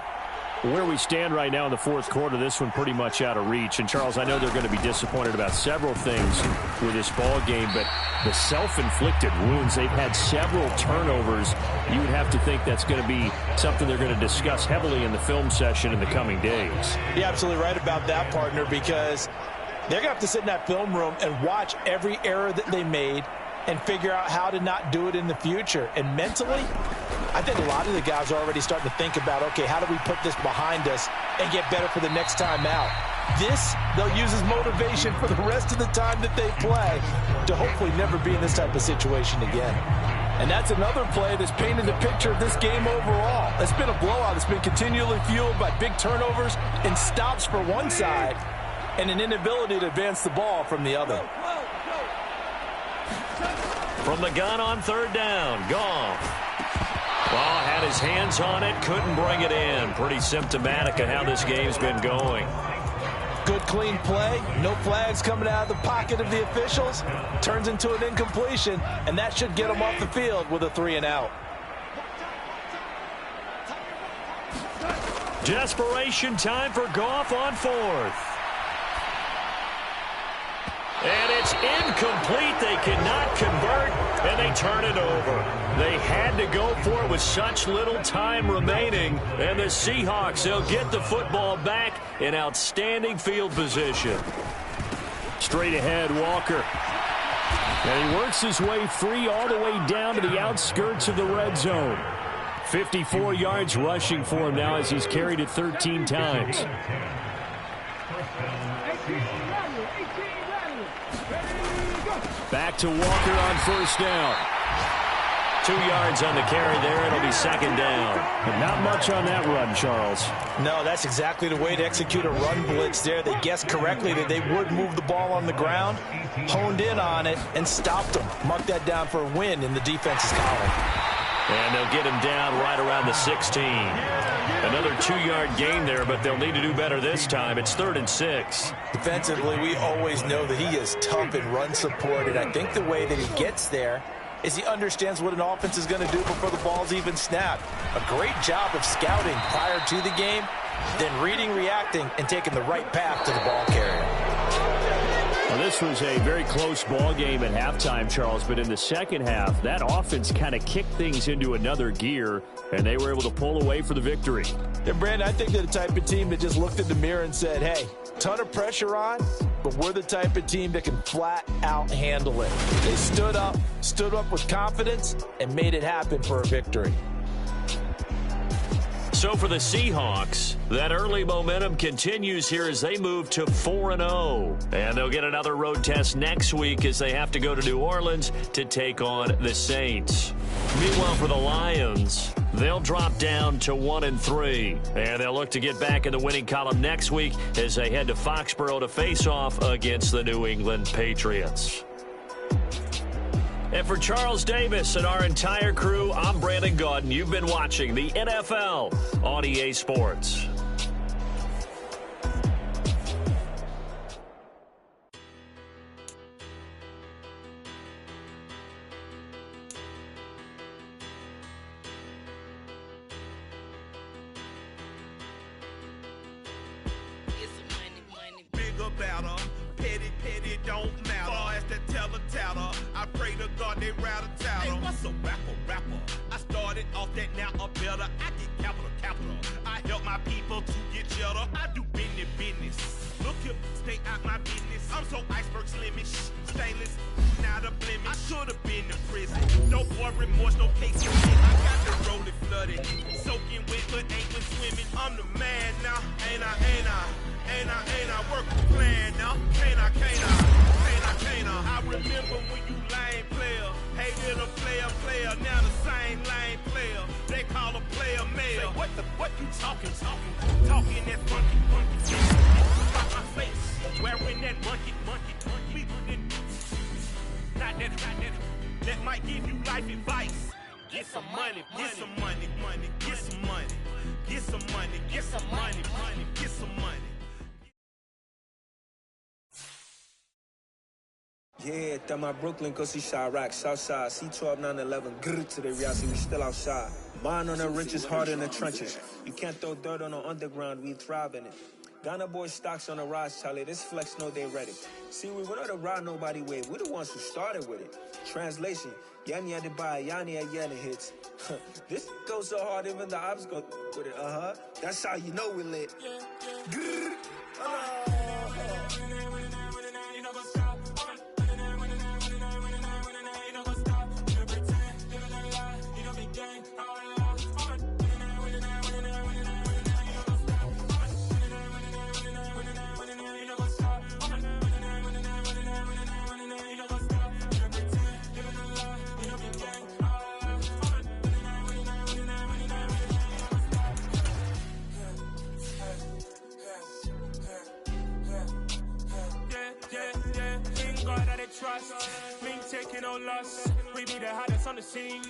Speaker 3: Where we stand right now in the 4th quarter, this one pretty much out of reach. And, Charles, I know they're going to be disappointed about several things with this ball game, but the self-inflicted wounds, they've had several turnovers. You would have to think that's going to be something they're going to discuss heavily in the film session in the coming days.
Speaker 5: You're absolutely right about that, partner, because they're going to have to sit in that film room and watch every error that they made and figure out how to not do it in the future. And mentally, I think a lot of the guys are already starting to think about, okay, how do we put this behind us and get better for the next time out? This, they'll use as motivation for the rest of the time that they play to hopefully never be in this type of situation again. And that's another play that's painted the picture of this game overall. It's been a blowout. It's been continually fueled by big turnovers and stops for one side and an inability to advance the ball from the other.
Speaker 2: From the gun on 3rd down, Goff. Well, had his hands on it, couldn't bring it in. Pretty symptomatic of how this game's been going.
Speaker 5: Good, clean play. No flags coming out of the pocket of the officials. Turns into an incompletion, and that should get them off the field with a 3-and-out.
Speaker 2: Desperation time for Goff on 4th. And it's incomplete. They cannot convert, and they turn it over. They had to go for it with such little time remaining. And the Seahawks, they'll get the football back in outstanding field position.
Speaker 3: Straight ahead, Walker. And he works his way free all the way down to the outskirts of the red zone. 54 yards rushing for him now as he's carried it 13 times. Back to Walker on 1st down.
Speaker 2: 2 yards on the carry there. It'll be 2nd down.
Speaker 3: But not much on that run, Charles.
Speaker 5: No, that's exactly the way to execute a run blitz there. They guessed correctly that they would move the ball on the ground, honed in on it, and stopped them. Mark that down for a win in the defense's column.
Speaker 2: And they'll get him down right around the 16. Another 2-yard gain there, but they'll need to do better this time. It's 3rd and 6.
Speaker 5: Defensively, we always know that he is tough in run support, and I think the way that he gets there is he understands what an offense is going to do before the ball's even snapped. A great job of scouting prior to the game, then reading, reacting, and taking the right path to the ball carrier.
Speaker 3: Well, this was a very close ball game at halftime, Charles, but in the second half, that offense kind of kicked things into another gear, and they were able to pull away for the victory.
Speaker 5: And, Brandon, I think they're the type of team that just looked in the mirror and said, hey, ton of pressure on, but we're the type of team that can flat out handle it. They stood up with confidence, and made it happen for a victory.
Speaker 2: So for the Seahawks, that early momentum continues here as they move to 4-0. And they'll get another road test next week as they have to go to New Orleans to take on the Saints. Meanwhile, for the Lions, they'll drop down to 1-3. And they'll look to get back in the winning column next week as they head to Foxborough to face off against the New England Patriots. And for Charles Davis and our entire crew, I'm Brandon Gaudin. You've been watching the NFL on EA Sports.
Speaker 1: Ain't I work a plan now? Can't I?
Speaker 6: I remember when you lame player, hated a player, now the same lame player. They call a player mayor. What you talking? Talking that monkey. About my face, wearing that monkey. Not that. That might give you life advice. Get some money, get some money, get some money, get some money, get some money, get some money.
Speaker 7: Yeah, that my Brooklyn, go see Chirac, Southside, C12, 911, grrr to the reality, we still outside. Mine on the riches, hard in the trenches. You can't throw dirt on the underground, we thrive in it. Ghana boys stocks on the rise, Charlie, this flex know they ready. See, we went on to ride nobody way, we the ones who started with it. Translation, Yanni had to buy, Yanni had Yanni hits. This goes so hard, even the ops go with it, That's how you know we lit. Grrr.
Speaker 6: Trust, me taking no loss. We be the hottest on the scene.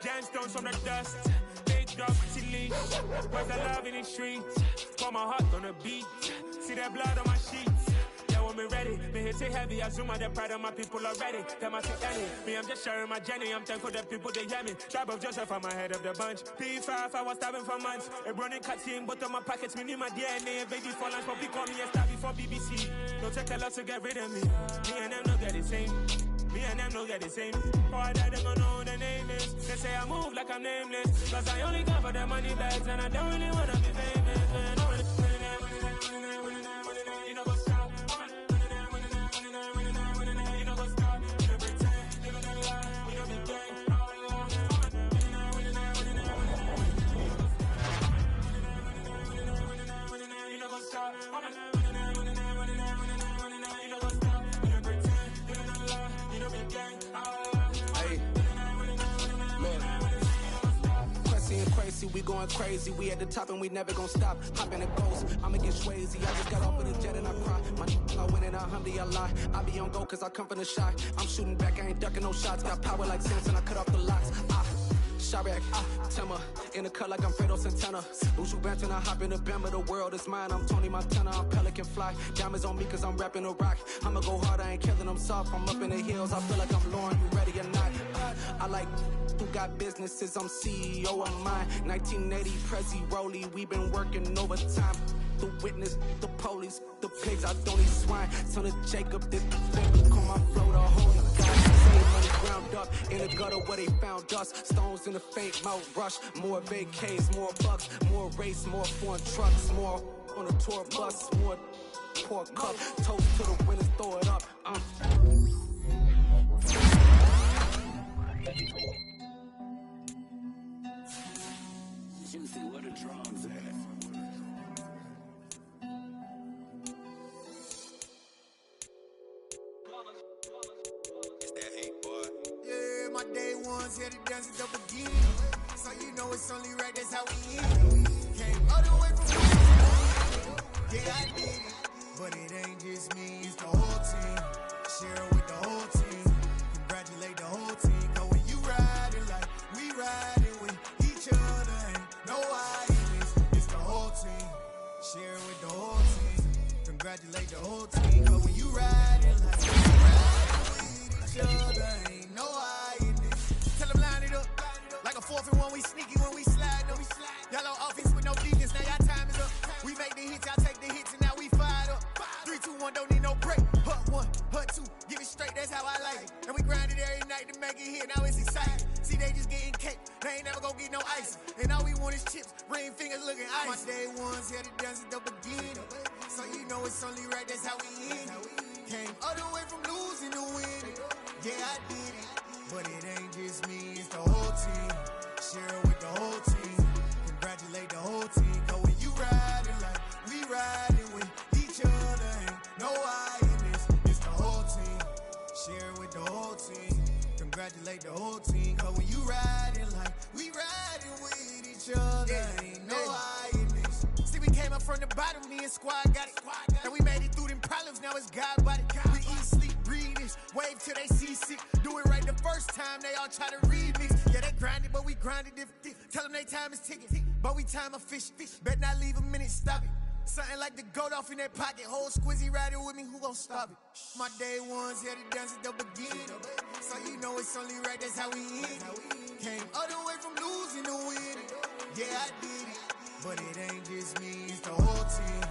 Speaker 6: Gemstones from the dust. Big dog, pretty leash. Where's the love in the streets? Pour my heart on the beat. See that blood on my sheets. Yeah, when me ready, me hit it heavy. I zoom out the pride of my people already. Tell my any. Me, I'm just sharing my journey. I'm thankful that people they hear me. Tribe of Joseph, I'm ahead of the bunch. P5, I was starving for months. A running cutscene, but on my pockets, me need my DNA. Baby for lunch, but we call me a star before BBC. Don't take a lot to get rid of me. Me and them don't get the same. Me and them don't get the same. Boy, that they gonna know the name is. They say I move like I'm nameless. Cause I only come for the money bags and I don't really wanna be famous. You know go stop. You know go stop. You know pretend. You know lie. You know be gang. You know go stop.
Speaker 8: We going crazy, we at the top and we never gonna stop. Hop in a ghost, I'ma get crazy. I just got off with a jet and I cry. My I win in a Humvee, I lie. I be on go cause I come from the shot. I'm shooting back, I ain't ducking no shots. Got power like Samson, I cut off the locks. Chirac, Timmer, in the cut like I'm Fredo Santana. Uju Banton, I hop in the Bama, the world is mine. I'm Tony Montana, I'm Pelican Fly. Diamonds on me cause I'm rapping a rock. I'ma go hard, I ain't killing them soft. I'm up in the hills, I feel like I'm Lauren, you ready or not? I like who got businesses, I'm CEO of mine. 1980, Prezi Rolly, we been working overtime. The witness, the police, the pigs, I don't eat swine. Son of Jacob, this thing, call my flow the holy God. Save money ground up in the gutter where they found us. Stones in the fake Mount Rush. More vacays, more bucks, more race, more foreign trucks, more on a tour bus, more poor cup. Toast to the winners, throw it up.
Speaker 9: Juicy, where the drums at?
Speaker 1: My day ones here to dance it up again. So you know it's only right, that's how we end. Came all the way from yeah, I did it. But it ain't just me, it's the whole team. Share it with the whole team. Congratulate the whole team. Cause when you riding like we riding with each other, ain't no hiding. It's the whole team. Share it with the whole team. Congratulate the whole team. Cause when you riding like we riding with each other, ain't no hiding. Like a 4th and 1, we sneaky when we slide them. Yellow offense with no defense, now y'all time is up. We make the hits, y'all take the hits, and now we fired up. 3, 2, 1, don't need no break. Hut 1, hut 2, give it straight, that's how I like it. And we grind it every night to make it hit, now it's exciting. See, they just getting cake, they ain't never gonna get no ice. And all we want is chips, ring fingers looking ice. My day ones here to dance it up again. So you know it's only right, that's how we end. Came all the way from losing to winning. Yeah, I did it. But it ain't just me, it's the whole team. Share it with the whole team. Congratulate the whole team. Cause when you riding like we riding with each other, ain't no hiding this. It's the whole team. Share from the bottom, me and squad got it. And we made it through them problems, now it's God body. We eat, sleep, breathe this, wave till they seasick. Do it right the first time, they all try to remix. Yeah, they grinded, but we grinded different. Tell them they time is ticking, but we time a fish. Bet not leave a minute, stop it. Something like the goat off in their pocket. Whole squizzy riding with me, who gon' stop it? My day ones here to dance at the beginning. So you know it's only right, that's how we end. Came all the way from losing to winning. Yeah, I did it. But it ain't just me, it's the whole team.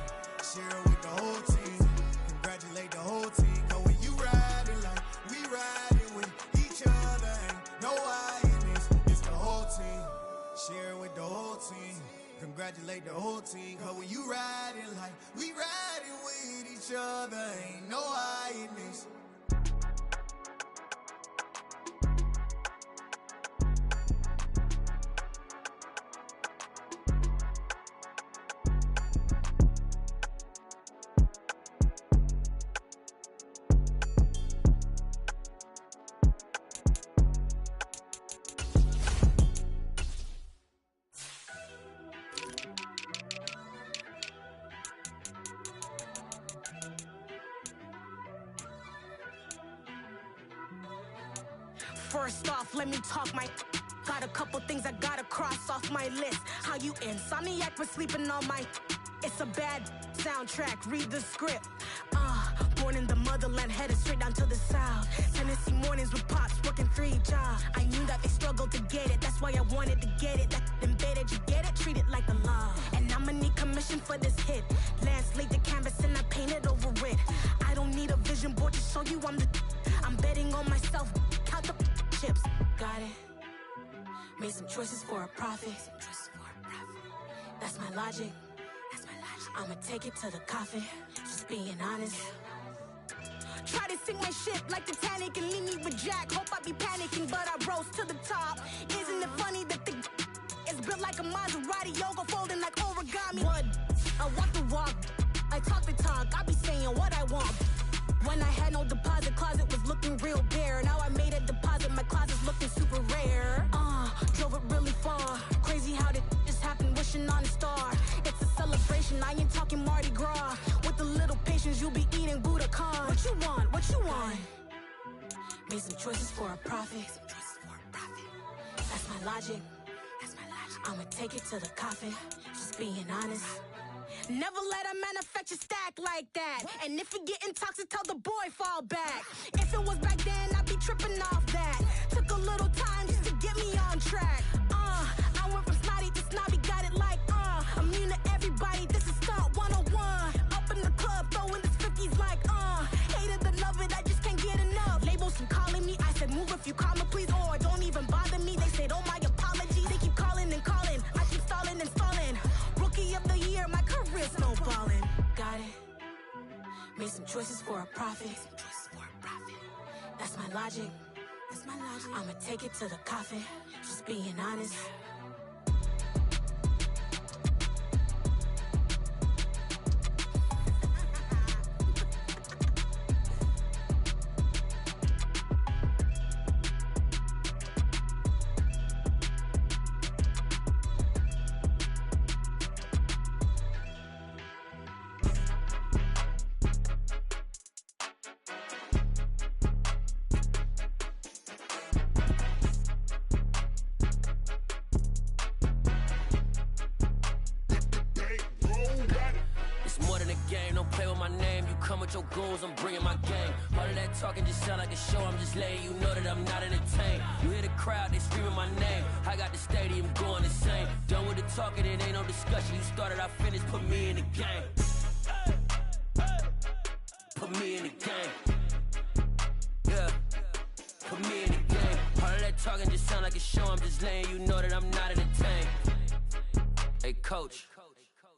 Speaker 1: Share it with the whole team. Congratulate the whole team. Cause when you riding like we riding with each other, ain't no I in this. It's the whole team. Share it with the whole team. Congratulate the whole team. Cause when you riding like we riding with each other, ain't no I in this.
Speaker 9: First off, let me talk my. Got a couple things I gotta cross off my list. How you insomniac for sleeping on my. It's a bad soundtrack, read the script. Born in the motherland, headed straight down to the south. Tennessee mornings with pops, working 3 jobs. I knew that they struggled to get it, that's why I wanted to get it. That embedded, you get it, treat it like a law. And I'ma need commission for this hit. Lance laid the canvas and I painted over it. I don't need a vision board to show you I'm the. I'm betting on myself, count the chips. Got it. Made some choices for a profit. That's my logic. I'ma take it to the coffin. Just being honest. Try to sink my ship like Titanic and leave me with Jack. Hope I be panicking, but I rose to the top. Isn't it funny that the is built like a Maserati, yoga folding like origami? What? I walk the walk, I talk the talk. I be saying what I want. When I had no deposit, closet was looking real bare. Now I made a deposit, my closet's looking super rare. Drove it really far. Crazy how did this happen, wishing on a star. It's a celebration, I ain't talking Mardi Gras. With a little patience, you'll be eating Budokan. What you want? What you want? Made some choices for a profit. That's my logic. I'ma take it to the coffin. Just being honest. Never let a manufacture stack like that. And if it getting toxic, tell the boy fall back. If it was back then, I'd be tripping off that. Took a little time just to get me on track. I went from snotty to snobby, got it like, immune to everybody, this is stunt 101. Up in the club, throwing this 50s like, hated to love it, I just can't get enough. Labels from calling me, I said move if you call me please, or don't even bother me. They said, oh my apology, they keep calling and calling. I keep stalling and stalling. Rookie of the year, my career snowballing. Got it. Made some choices for a profit. That's my logic. I'ma take it to the coffin. Just being honest.
Speaker 10: Your goals, I'm bringing my gang. All of that talking just sound like a show. I'm just letting you know that I'm not entertained. You hear the crowd, they screaming my name. I got the stadium going insane. Done with the talking, it ain't no discussion. You started, I finished, put me in the game. Put me in the game. Yeah, put me in the game. All of that talking just sound like a show. I'm just letting you know that I'm not entertained. Hey, coach.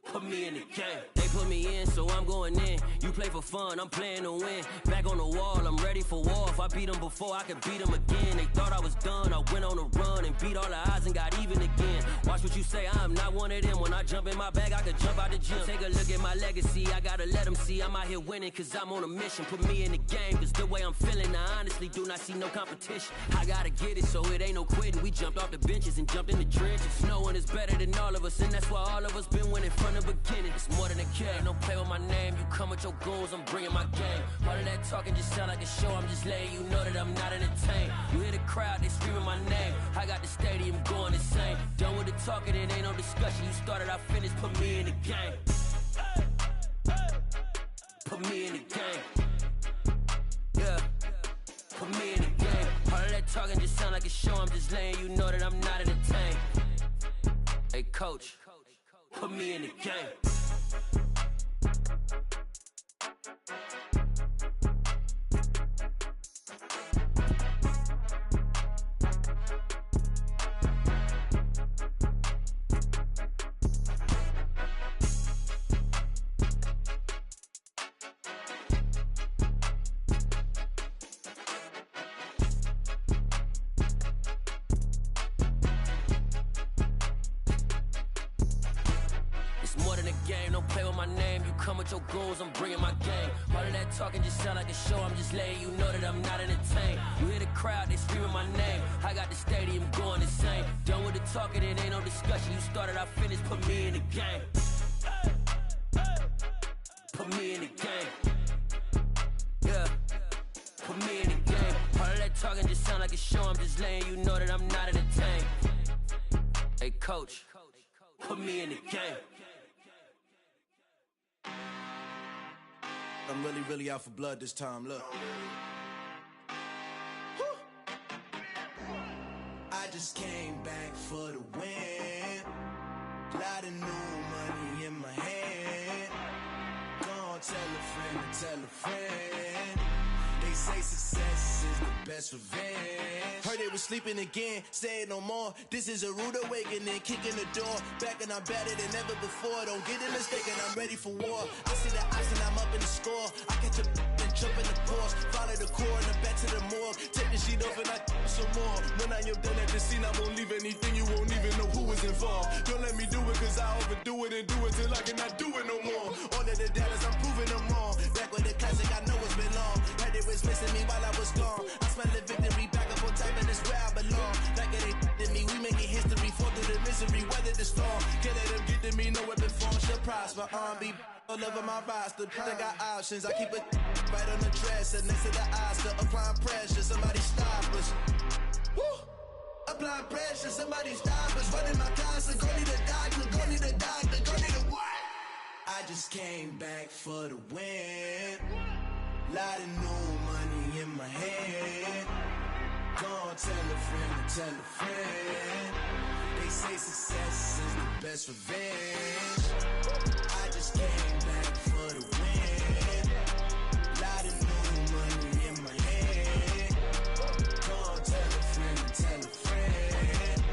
Speaker 10: Put me in the game. They put me in, so I'm going in. You play for fun, I'm playing to win. Back on the wall, I'm ready for war. If I beat them before, I could beat them again. They thought I was done, I went on a run and beat all the odds and got even again. Watch what you say, I'm not one of them. When I jump in my bag, I could jump out the gym. Take a look at my legacy, I gotta let them see I'm out here winning, cause I'm on a mission. Put me in the game, cause the way I'm feeling, I honestly do not see no competition. I gotta get it, so it ain't no quitting. We jumped off the benches and jumped in the trenches. No one is better than all of us, and that's why all of us been winning from the beginning. It's more than a game, don't play with my name. You come with your goons, I'm bringing my game. All of that talking just sound like a show, I'm just letting you know that I'm not entertained. You hear the crowd, they screaming my name. I got the stadium going insane. Done with the talking, it ain't no discussion. You started, I finished, put me in the game. Put me in the game. Yeah, put me in the game. All of that talking just sound like a show, I'm just letting you know that I'm not entertained. Hey coach, put me in the game. Your goals, I'm bringing my game. All of that talking just sound like a show, I'm just letting you know that I'm not entertained. You hear the crowd, they screaming my name. I got the stadium going insane. Done with the talking, it ain't no discussion. You started, I finished, put me in the game. Put me in the game. Yeah, put me in the game. All of that talking just sound like a show, I'm just letting you know that I'm not entertained. Hey coach, put me in the game.
Speaker 11: I'm really out for blood this time, look. I just came back for the win. Lot of new money in my hand. Gonna tell a friend to tell a friend. They say success is the best revenge. Heard they was sleeping again, say it no more. This is a rude awakening, kicking the door. Back and I'm better than ever before. Don't get it mistaken, I'm ready for war. I see the ice and I'm up in the score. I catch a and jump in the course. Follow the core and the back to the morgue. Take the sheet off and I some more. When I am done at the scene, I won't leave anything. You won't even know who was involved. Don't let me do it cause I overdo it and do it till I cannot do it no more. All of the doubters, I'm proving them wrong. Back with the classic, I know it's been long. Heard it was missing me while I was gone. I smell the victory, back up on top and it's where I belong. Like it ain't to me, we making history. Fall through the misery, weather the storm. Can't let them get to me, no weapon form should prosper. R&B all over my roster. I got options, I keep it right on the dresser. Next to the Oscar, applying pressure, somebody stop us. Woo! Applying pressure, somebody stop us. Running my closet, go need a doctor, go need a doctor, go need a what? I just came back for the win. Lot of new money in my hand. Gonna tell a friend to tell a friend. They say success is the best revenge. I just came back for the win. Lot of new money in my hand. Gonna tell a friend to tell a friend.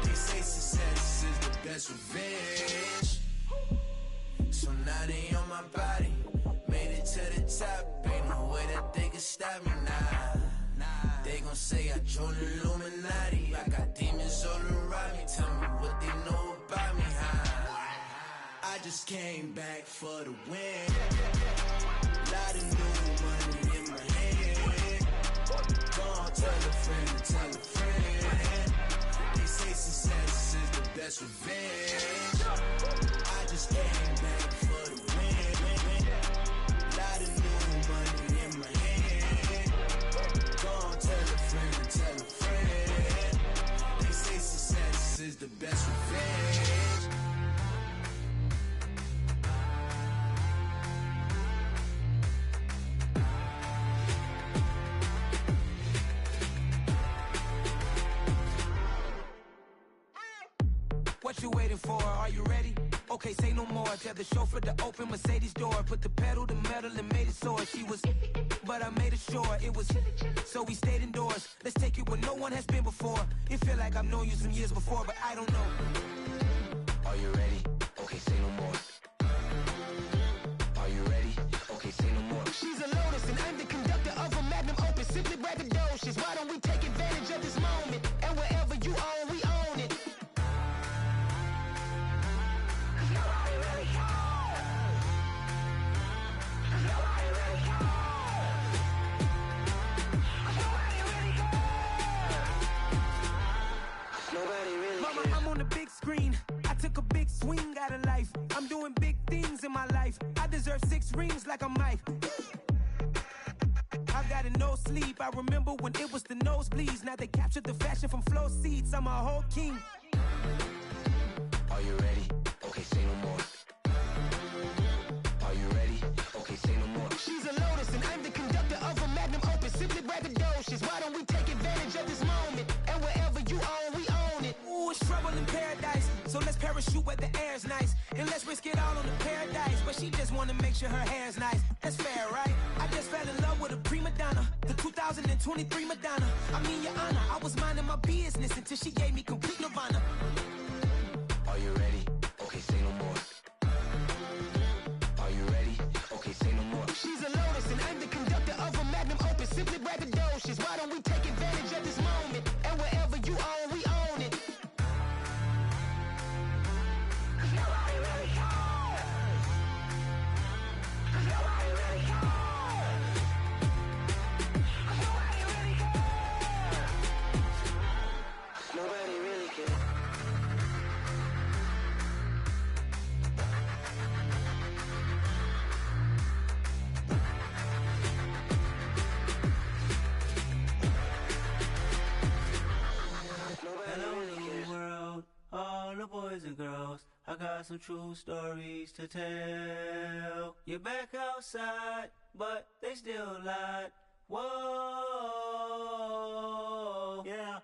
Speaker 11: They say success is the best revenge. So now they on my body. Made it to the top. Ain't no way that they can stop me now. They gon' say I joined the Illuminati. I got demons all around me. Tell me what they know about me, huh? I just came back for the win. Lot of new money in my hand. Gonna tell a friend to tell a friend. They say success is the best revenge. I just came back for the win. Lot of new money in my hand. Gonna tell a friend to tell a friend. They say success is the best revenge.
Speaker 8: What you waiting for? Are you ready? Okay, say no more. Tell the chauffeur to open Mercedes door. Put the pedal to metal and made it soar. She was, but I made it sure it was. So we stayed indoors. Let's take it where no one has been before. It feel like I've known you some years before, but I don't know. Are you ready? Okay, say no more. Are you ready? Okay, say no more. She's a Lotus and I'm the conductor of a magnum opus. Simply braggadocious. Why don't we take advantage of this moment? And wherever you own, we own it. Took a big swing out of life. I'm doing big things in my life. I deserve 6 rings like I'm Mike. I got a no sleep. I remember when it was the nosebleeds. Now they captured the fashion from flow seats. I'm a whole king.
Speaker 11: Are you ready? Okay, say no more. Are you ready? Okay, say no more.
Speaker 8: She's a lotus and I'm the conductor of a magnum opus. Simply braggadocious. Why don't we take advantage of this moment? And wherever you own, we own it. Ooh, it's trouble in paradise. So let's parachute where the air's nice. And let's risk it all on the paradise. But she just wanna make sure her hair's nice. That's fair, right? I just fell in love with a prima donna. The 2023 Madonna. I mean, your honor, I was minding my business until she gave me complete nirvana.
Speaker 11: Are you ready? Okay, say no more. Are you ready? Okay, say no more.
Speaker 8: She's a lotus and I'm the conductor of a magnum opus. Simply braggadocious. Why don't we take advantage of this moment? And wherever you own, we own it. Cause nobody really cares. Cause nobody really cares. Cause nobody really cares.
Speaker 11: Nobody really cares.
Speaker 12: Hello, new world, all the boys and girls. I got some true stories to tell. You're back outside, but they still lied. Whoa, yeah.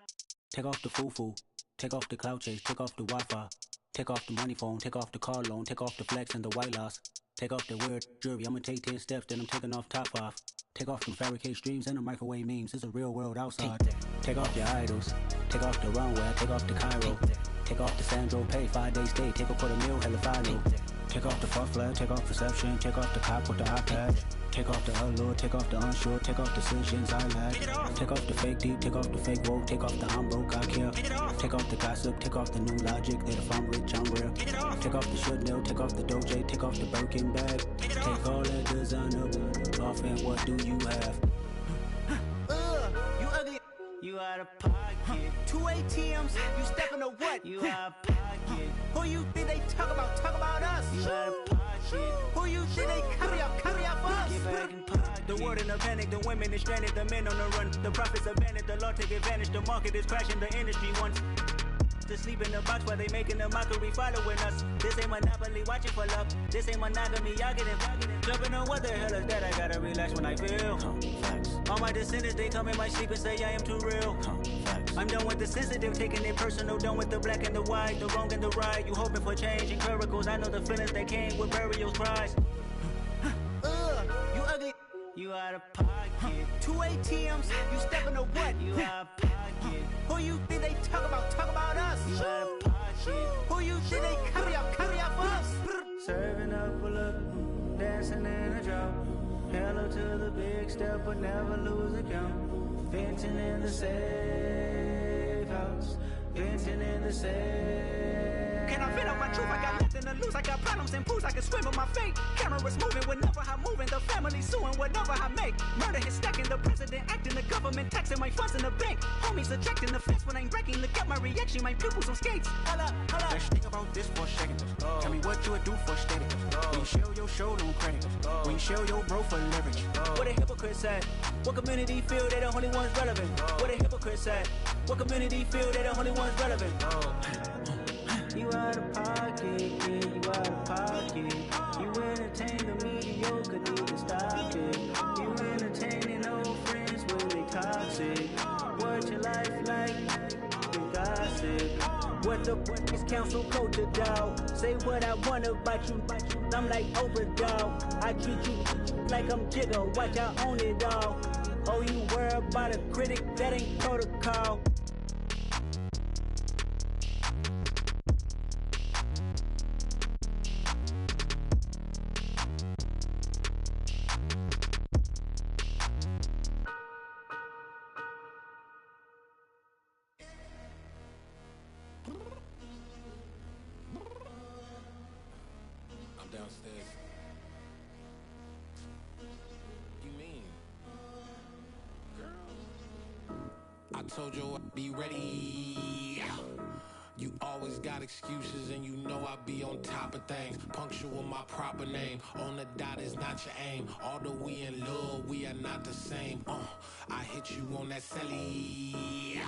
Speaker 12: Take off the foo-foo, take off the cloud chase, take off the Wi-Fi, take off the money phone, take off the car loan, take off the flex and the white loss. Take off the weird jewelry, I'ma take 10 steps, then I'm taking off top 5. Take off them fabricated streams and the microwave memes, it's a real world outside. Take off your idols, take off the runway, take off the Cairo. Take off the Sandro pay, 5-day stay, take a $250,000, hella follow. Take off the fuck flag, take off perception, take off the cop with the iPad. Take off the allure, take off the unsure, take off the decisions I lack. Take off the fake deep, take off the fake woke, take off the I'm broke, I care. Take off the gossip, take off the new logic, that if I'm rich, I'm real. Take off the Chanel, take off the Doja, take off the Birkin bag. Take all that designer off and what do you have? You ugly. You out of pocket. 2 ATMs, you stepping to what? You out of pocket. Who you think they talk about us? You out of pocket. Who you think they carry up for us? Get back in pocket. The world in a panic, the women is stranded, the men on the run. The profits abandoned, the law take advantage, the market is crashing, the industry wants to sleep in the box while they making a mockery following us. This ain't Monopoly, watching for love. This ain't monogamy, y'all getting jumping on what the hell is that? I gotta relax when I feel. All my descendants, they come in my sleep and say I am too real. I'm done with the sensitive, taking it personal. Done with the black and the white, the wrong and the right. You hoping for change and miracles. I know the feelings that came with burial cries. You ugly. You out of pocket. 2 ATMs, you stepping to what? You out of pocket. Who you think they talk about us? You out of pocket. Who you think they carry up for us? Serving up a look, dancing in a drop. Hello to the big step, but never lose a count. Venting in the safe house. Venting in the safe. Can I vent out my truth? I got nothing to lose. I got problems and pools. I can swim with my fate. Cameras moving whenever I'm moving. The family suing whatever I make. Murder is stacking. The president acting. The government taxing my funds in the bank. Homies ejecting the fence when I'm breaking. Look at my reaction. My pupils on skates. Holla.
Speaker 13: Let's think about this for a second. Tell me what you would do for static. When you show your show, no credit. When you show your bro for leverage.
Speaker 12: What a hypocrite said. What community feel they the only ones relevant? What a hypocrite said. What community feel they the only ones relevant? You out of pocket, yeah, you out of pocket. You entertain the mediocre, need to stop it. You entertaining old friends when they toxic. What your life like, the gossip. What the is council code to doubt? Say what I want about you, I'm like overdog. I treat you like I'm Jigga, watch I own it all. Oh, you worry about a critic, that ain't protocol.
Speaker 14: Downstairs. You mean? Girl, I told you I'd be ready.
Speaker 11: You always got excuses and you know I be on top of things. Punctual my proper name. On the dot is not your aim. Although we in love, we are not the same. I hit you on that celly.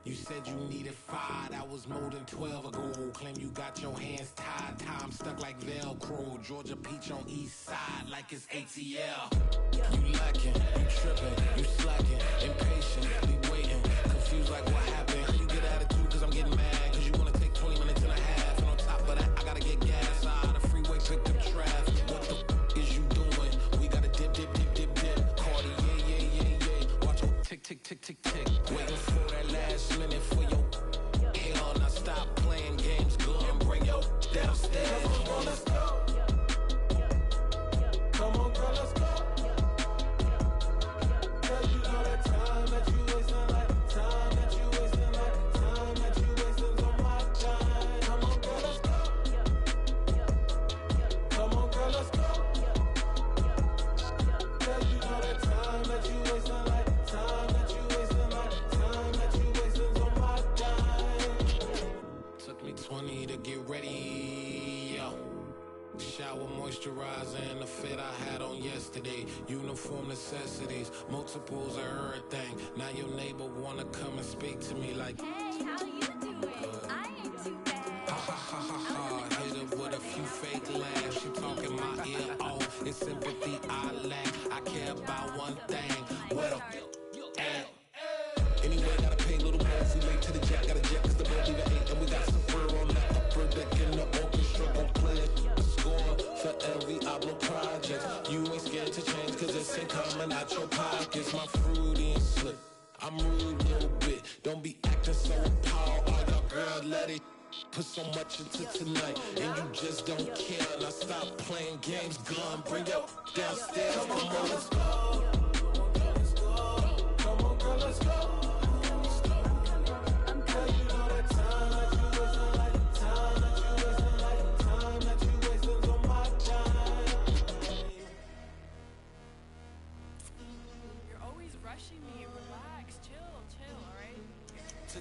Speaker 11: You said you needed 5, that was more than 12 ago. Claim you got your hands tied, time stuck like Velcro. Georgia Peach on east side like it's ATL. You lacking, you tripping, you slacking, impatient, be waiting, confused like what happened. You get attitude cause I'm getting mad, cause you wanna take 20 minutes and a half. And on top of that, I gotta get gas out the freeway, picked up traffic. What the is you doing? We gotta dip, dip, dip, dip, dip. Cardi, yeah. Watch your tick, tick, tick, tick, tick. Waiting for that last minute for your hell. Now stop playing games, go and bring your downstairs. Come on, girl, let's go. Come on, girl, let's go. Cause you know that time that you wasting, like time that you wasting, like time that you wasting on my time. Come on, girl, let's go. Come on, girl, let's go. Cause you know that time that you wasting, like time that you wasting, like time that you wasting on my time. Took me 20 to get ready, yo. Shower, moisturizer, and the fit I had on yesterday. Uniform necessities, multiples of everything. Now your neighbor wanna come and speak to me like,
Speaker 15: hey, how you doing? I ain't too bad.
Speaker 11: Ha ha ha ha ha. Hit her with a few fake laughs. She talking my ear off. It's sympathy I lack. I care about one thing. What up? Anyway, gotta pay a little more if we late to the jack. Got a jet cause the boat leave at 8. And we got some fur on the upper deck in the orchestra. Gon' play a score for every Ablo project. You ain't scared to change cause it's ain't coming out your pockets. My fruity and slick. I'm rude a little bit. Don't be acting so appalled. Oh, your girl, let it put so much into tonight. And you just don't care. Now stop playing games. Gun, bring your downstairs. Come on, girl, let's go. Come on, girl, let's go.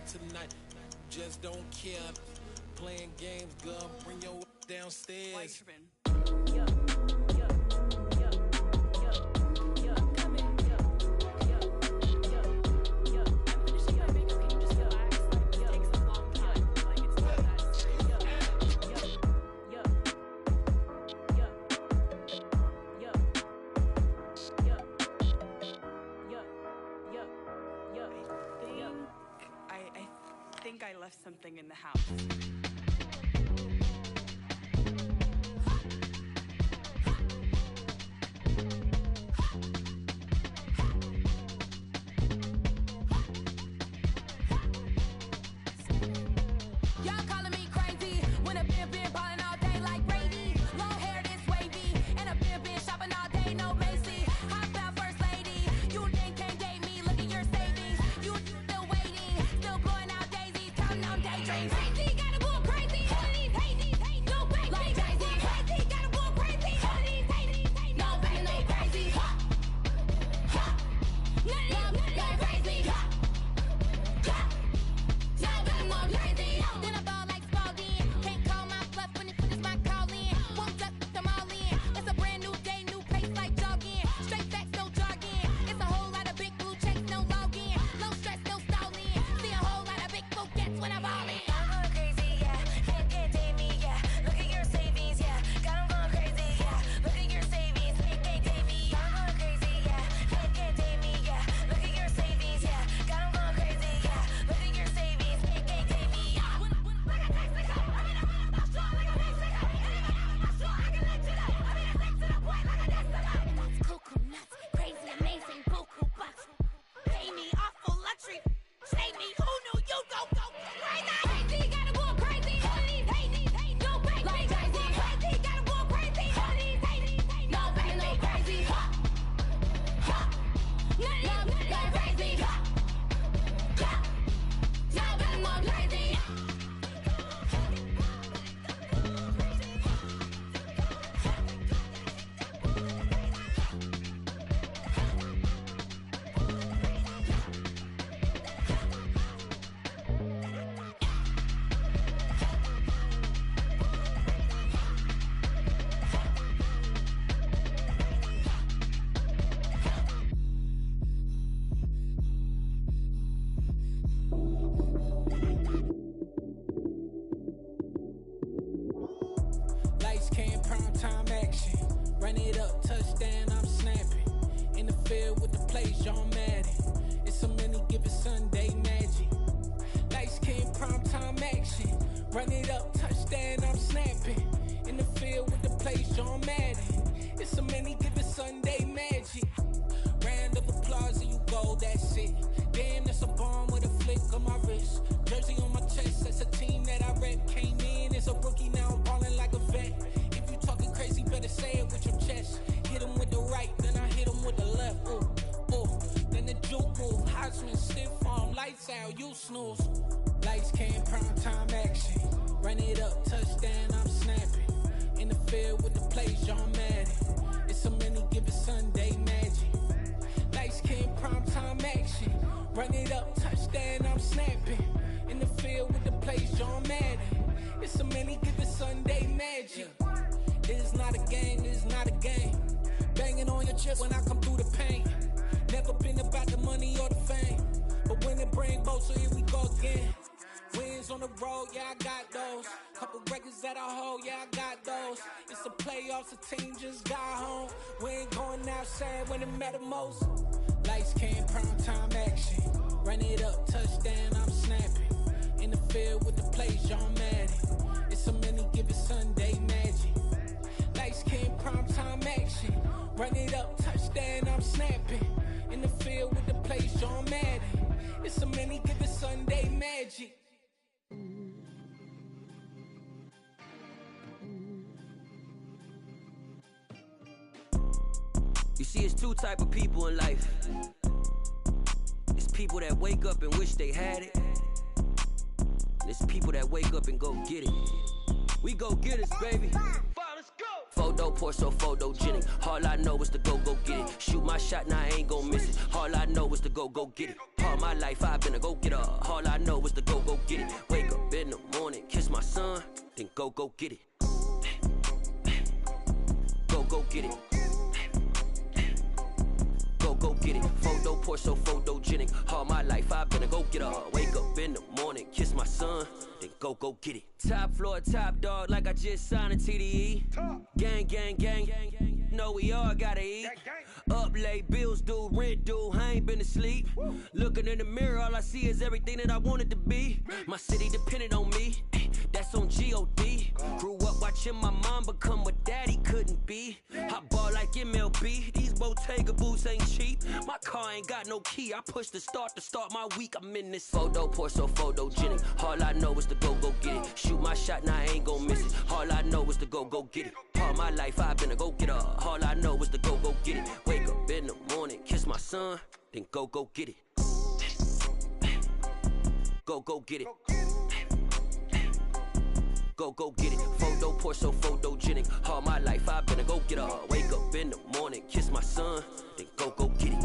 Speaker 11: Tonight, just don't care. Playing games, girl, bring your downstairs.
Speaker 16: I left something in the house.
Speaker 9: Y'all calling me crazy when a been ballin' all day like Brady. Long hair this wavy, and a been shopping all day, no Macy. Hot about first lady, you think can't date me, look at your savings. You still waiting, still blowing out daisies, counting on daydreams. Crazy, gotta move
Speaker 17: Run it up, touchdown, I'm snapping. In the field with the plays, John Madden. It's a many given Sunday magic. Lights came primetime action. Run it up, touchdown, I'm snapping. In the field with the plays, John Madden. It's a many given Sunday magic. Round of applause and you go, that's it. Damn, that's a bomb with a flick on my wrist. Jersey on my chest, that's a team that I rep. Came in as a rookie, now I'm ballin' like a vet. If you talking crazy, better say it with your chest. Hit him with the right, then I hit him with the left. Ooh, ooh. Then the juke move, Heisman stiff arm, lights out, you snooze. Lights came primetime action. Run it up, touchdown, I'm snapping. In the field with the plays, John Madden. It's a many given Sunday magic. Lights came primetime action. Run it up, touchdown, I'm snapping. In the field with the plays, John Madden. It's a many given Sunday magic. This is not a game, this is not a game. Banging on your chest when I come through the pain. Never been about the money or the fame. But when it bring both, so here we go again. Wins on the road, yeah, I got those. Couple records that I hold, yeah, I got those. It's the playoffs, the team just got home. We ain't going outside when it matter most. Lights came primetime action. Run it up, touchdown, I'm snapping. In the field with the plays, John Madden. It's a many given Sunday magic. Lights came primetime action. Run it up, touchdown, I'm snapping. In the field with the plays, John Madden. It's a many given Sunday magic.
Speaker 10: You see, it's two type of people in life. It's people that wake up and wish they had it. And it's people that wake up and go get it. We go get it, baby. Let's go. Photo pour so photogenic. All I know is to go get it. Shoot my shot, now I ain't gon' miss it. All I know is to go get it. All my life I've been a go-getter. All I know is to go get it. Wake up in the morning, kiss my son, then go get it. Go get it. Go get it. Photo pour so photogenic. All my life I've been a go-getter. Wake up in the morning, kiss my son, then go get it. Top floor, top dog, like I just signed a TDE. Gang, gang, gang, gang. Know we all gotta eat. Up late, bills due, rent due, I ain't been asleep. Looking in the mirror, all I see is everything that I wanted to be. My city depended on me, that's on G.O.D. Grew up watching my mom become what daddy couldn't be. I ball like MLB, these Bottega boots ain't cheap. My car ain't got no key, I push the start to start my week. I'm in this photo pour so photogenic. All I know is to go get it. Shoot my shot, now I ain't gon' miss it. All I know is to go get it. All my life I've been a go-getter. All I know is to go get it. Wake up in the morning, kiss my son, then go get it. Go get it. Go get it. Photo pour so photogenic. All my life I've been a go-getter. Wake up in the morning, kiss my son, then go get it.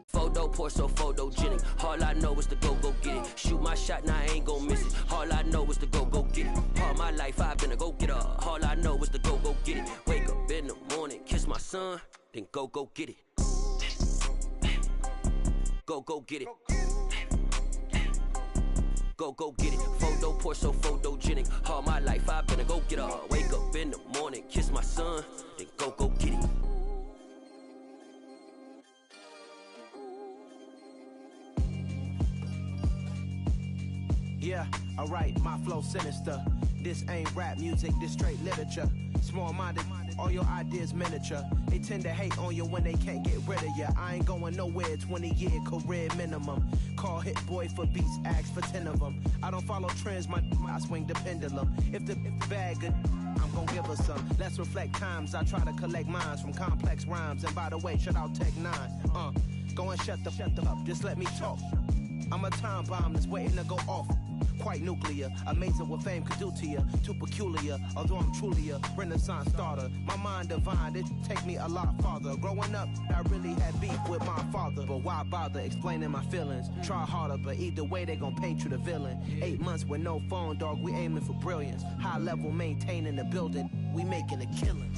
Speaker 10: Photo pour so photogenic. All I know is to go get it. Shoot my shot, now I ain't gon' miss it. All I know is to go get it. All my life I've been a go-getter. All I know is to go get it. Wake up in the morning, kiss my son, then go get it. Go get it. Go get it. Photo pour so photogenic. All my life I've been a go-getter. Wake up in the morning, kiss my son, then go get it.
Speaker 18: Yeah, alright, my flow sinister. This ain't rap music, this straight literature. Small-minded, all your ideas miniature. They tend to hate on you when they can't get rid of you. I ain't going nowhere, 20-year career minimum. Call Hit Boy for beats, ask for 10 of them. I don't follow trends, I swing the pendulum. If the bag good, I'm gon' give her some. Let's reflect times, I try to collect minds from complex rhymes. And by the way, shout out Tech 9. Go and shut the up, just let me talk. I'm a time bomb that's waiting to go off. Quite nuclear, amazing what fame could do to you. Too peculiar, although I'm truly a renaissance starter. My mind divine, it take me a lot farther. Growing up, I really had beef with my father. But why bother explaining my feelings? Try harder, but either way they gon' paint you the villain. 8 months with no phone, dog, we aiming for brilliance. High level, maintaining the building, we making a killing.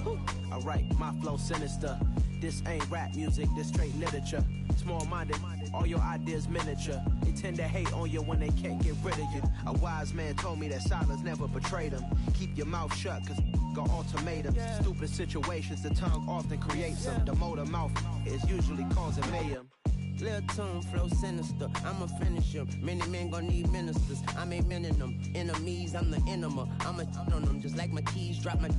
Speaker 18: Alright, my flow sinister. This ain't rap music, this straight literature. Small-minded, all your ideas miniature. They tend to hate on you when they can't get rid of you. A wise man told me that silence never betrayed him. Keep your mouth shut, cause got ultimatums. Stupid situations, the tongue often creates them. The motor mouth is usually causing mayhem.
Speaker 19: Lil' tune, flow sinister, I'ma finish him. Many men gon' need ministers, I'm aiming them. Enemies, I'm the enema, I'ma on them. Just like my keys, drop my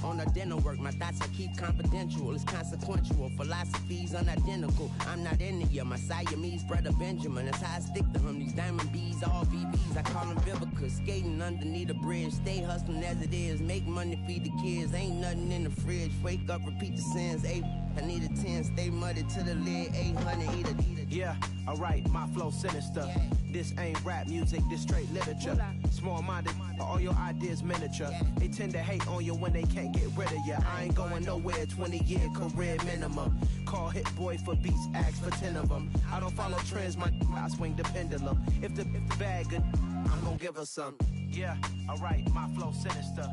Speaker 19: on the dinner work. My thoughts I keep confidential, it's consequential. Philosophies unidentical, I'm not into you. My Siamese brother Benjamin, that's how I stick to him. These diamond bees, all VBs, I call them Vivica. Skating underneath a bridge, stay hustling as it is. Make money, feed the kids, ain't nothing in the fridge. Wake up, repeat the sins, I need a 10, stay muddy to the lid, 800, eat it.
Speaker 18: Yeah, alright, my flow sinister. This ain't rap music, this straight literature. Small-minded, all your ideas miniature. They tend to hate on you when they can't get rid of you. I ain't going nowhere, 20-year career minimum. Call Hit Boy for beats, ask for 10 of them. I don't follow trends, I swing the pendulum. If the bag good, I'm gonna give her some. Yeah, alright, my flow sinister.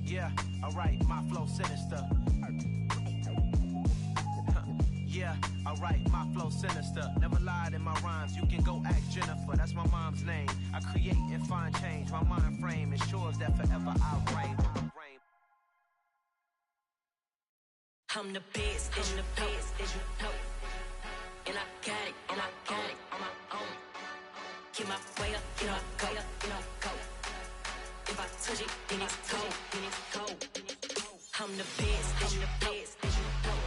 Speaker 18: Yeah, alright, my flow sinister. Yeah, alright, my flow sinister. Never lied in my rhymes, you can go ask Jennifer, that's my mom's name. I create and find change, my mind frame ensures that forever I reign.
Speaker 10: I'm the best, and the best, as you know. And I got it, and I got it on my own. Get my way up, get my way up, get my go. If I touch it, then it's cold, then it's cold. I'm the best, I'm the best, as you know.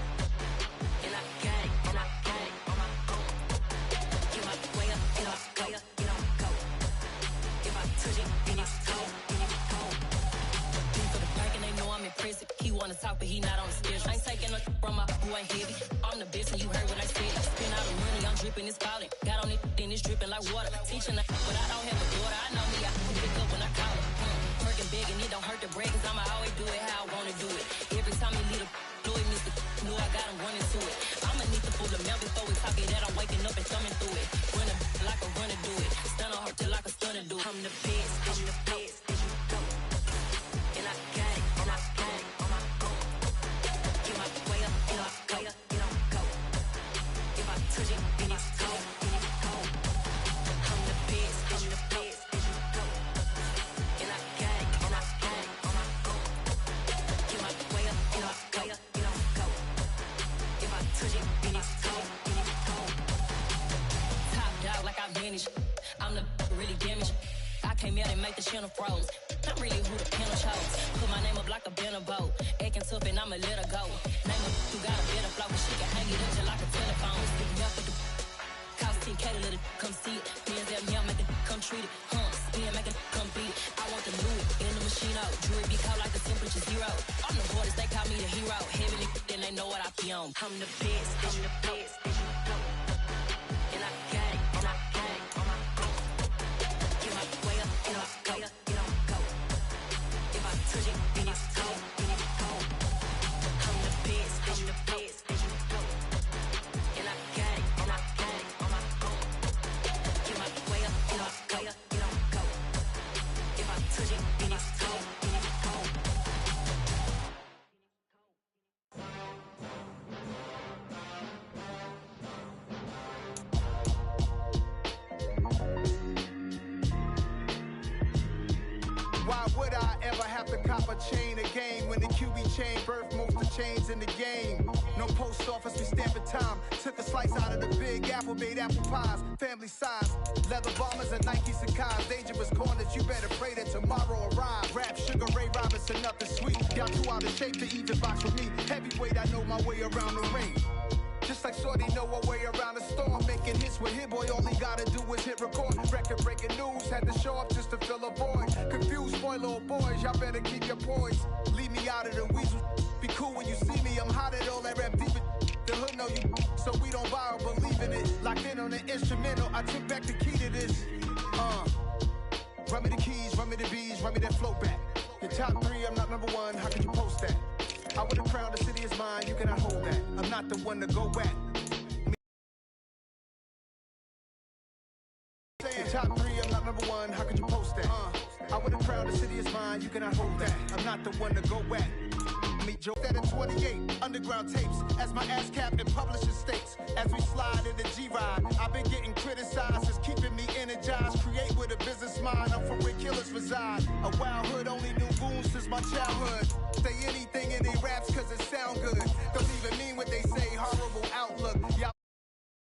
Speaker 10: And I got it, and I got it on my own. Get my way up, get my way up, get my go. If I touch it, then it's cold, then it's cold. Been for the pack and they know I'm impressive. He wanna talk, but he not on the schedule. I ain't taking no from my boy heavy. I'm the best, and you heard what I said. Spend all the money, I'm dripping, it's falling. Got on it, then it's dripping like water. Teaching the but I don't have a daughter. I know me, I can pick up when I call her. Working big and it don't hurt the break, cause I'ma always do it how I wanna do it. Every time he lead a Louis Mr. Know I got him running to it. I'ma need to pull the mail before we talk it that I'm waking up and thumbing through it. Run a like a runner do it. Stun on her till like a stunner do it. I'm the best, I'm the best, as you go. And I got it, and I got it on my own. Get my way up, get my way up, get on go. If I touch it, then it's cold, then it's cold. I'm the best, I'm the best, as you go. And I got it, and I got it on my own. Get my way up, get my way up, get on go. If I touch it, then it's cold, then it's cold. Top dog like I vanished. I'm the really damaged. I came out and make the channel froze. I'm really who the panel chose. Put my name up like a banner boat. Acting tough and I'ma let her go. Name her who got a better flow, but she can hang it up just like a telephone. Stick me up with the cost 10K to let it come see it. Bands out now, make it come treat it. Spin, make it come beat it. I want the Louis in the machine out. Jewelry be cold like the temperature zero. On the borders, they call me the hero. Heavy then they know what I be on. I'm the best, I'm the best, as you go. And I got it, and I got it on my own. Get my way up, get my way up, get on go. If I touch it, then it's cold, then it's cold. I'm the best, I'm the best, as you go. And I got it, and I got it on my own. Get my way up, get my way up, get on go. If I touch it, then it's cold, then it's cold.
Speaker 1: Why would I ever have to cop a chain again when the QB chain birthed most of chains in the game? No post office, we stamping time. Took a slice out of the big apple, made apple pies, family size. Leather bombers and Nike Sakai's. Dangerous corners, you better pray that tomorrow arrives. Rap, Sugar Ray Robinson, nothing sweet. Y'all too out of shape to even box with me. Heavyweight, I know my way around the ring. Just like Shorty know her way around the storm. Making hits with Hit Boy, all he gotta do is hit record. Record breaking news, had to show up just to fill a void. Confused, spoiled little boys, y'all better keep your poise. Leave me out of the weasel. Be cool when you see me, I'm hot at all that rap deep. The hood know you, so we don't borrow, believe in locked in on the instrumental. I took back the key to this. Run me the keys, run me the bees, run me that flow back. Your top 3, I'm not number 1. How can you post that? I would have crowned the city is mine. You cannot hold that. I'm not the one to go back. Your top 3, I'm not number 1. How could you post that? I would have crowned the city is mine. You cannot hold that. I'm not the one to go back. Meet Joe that in 28 underground tapes as my ass cap in publishing states. As we slide in the G-Ride, I've been getting criticized. It's keeping me energized. Create with a business mind. I'm from where killers reside. A wild hood only knew goons since my childhood. Say anything in they raps cause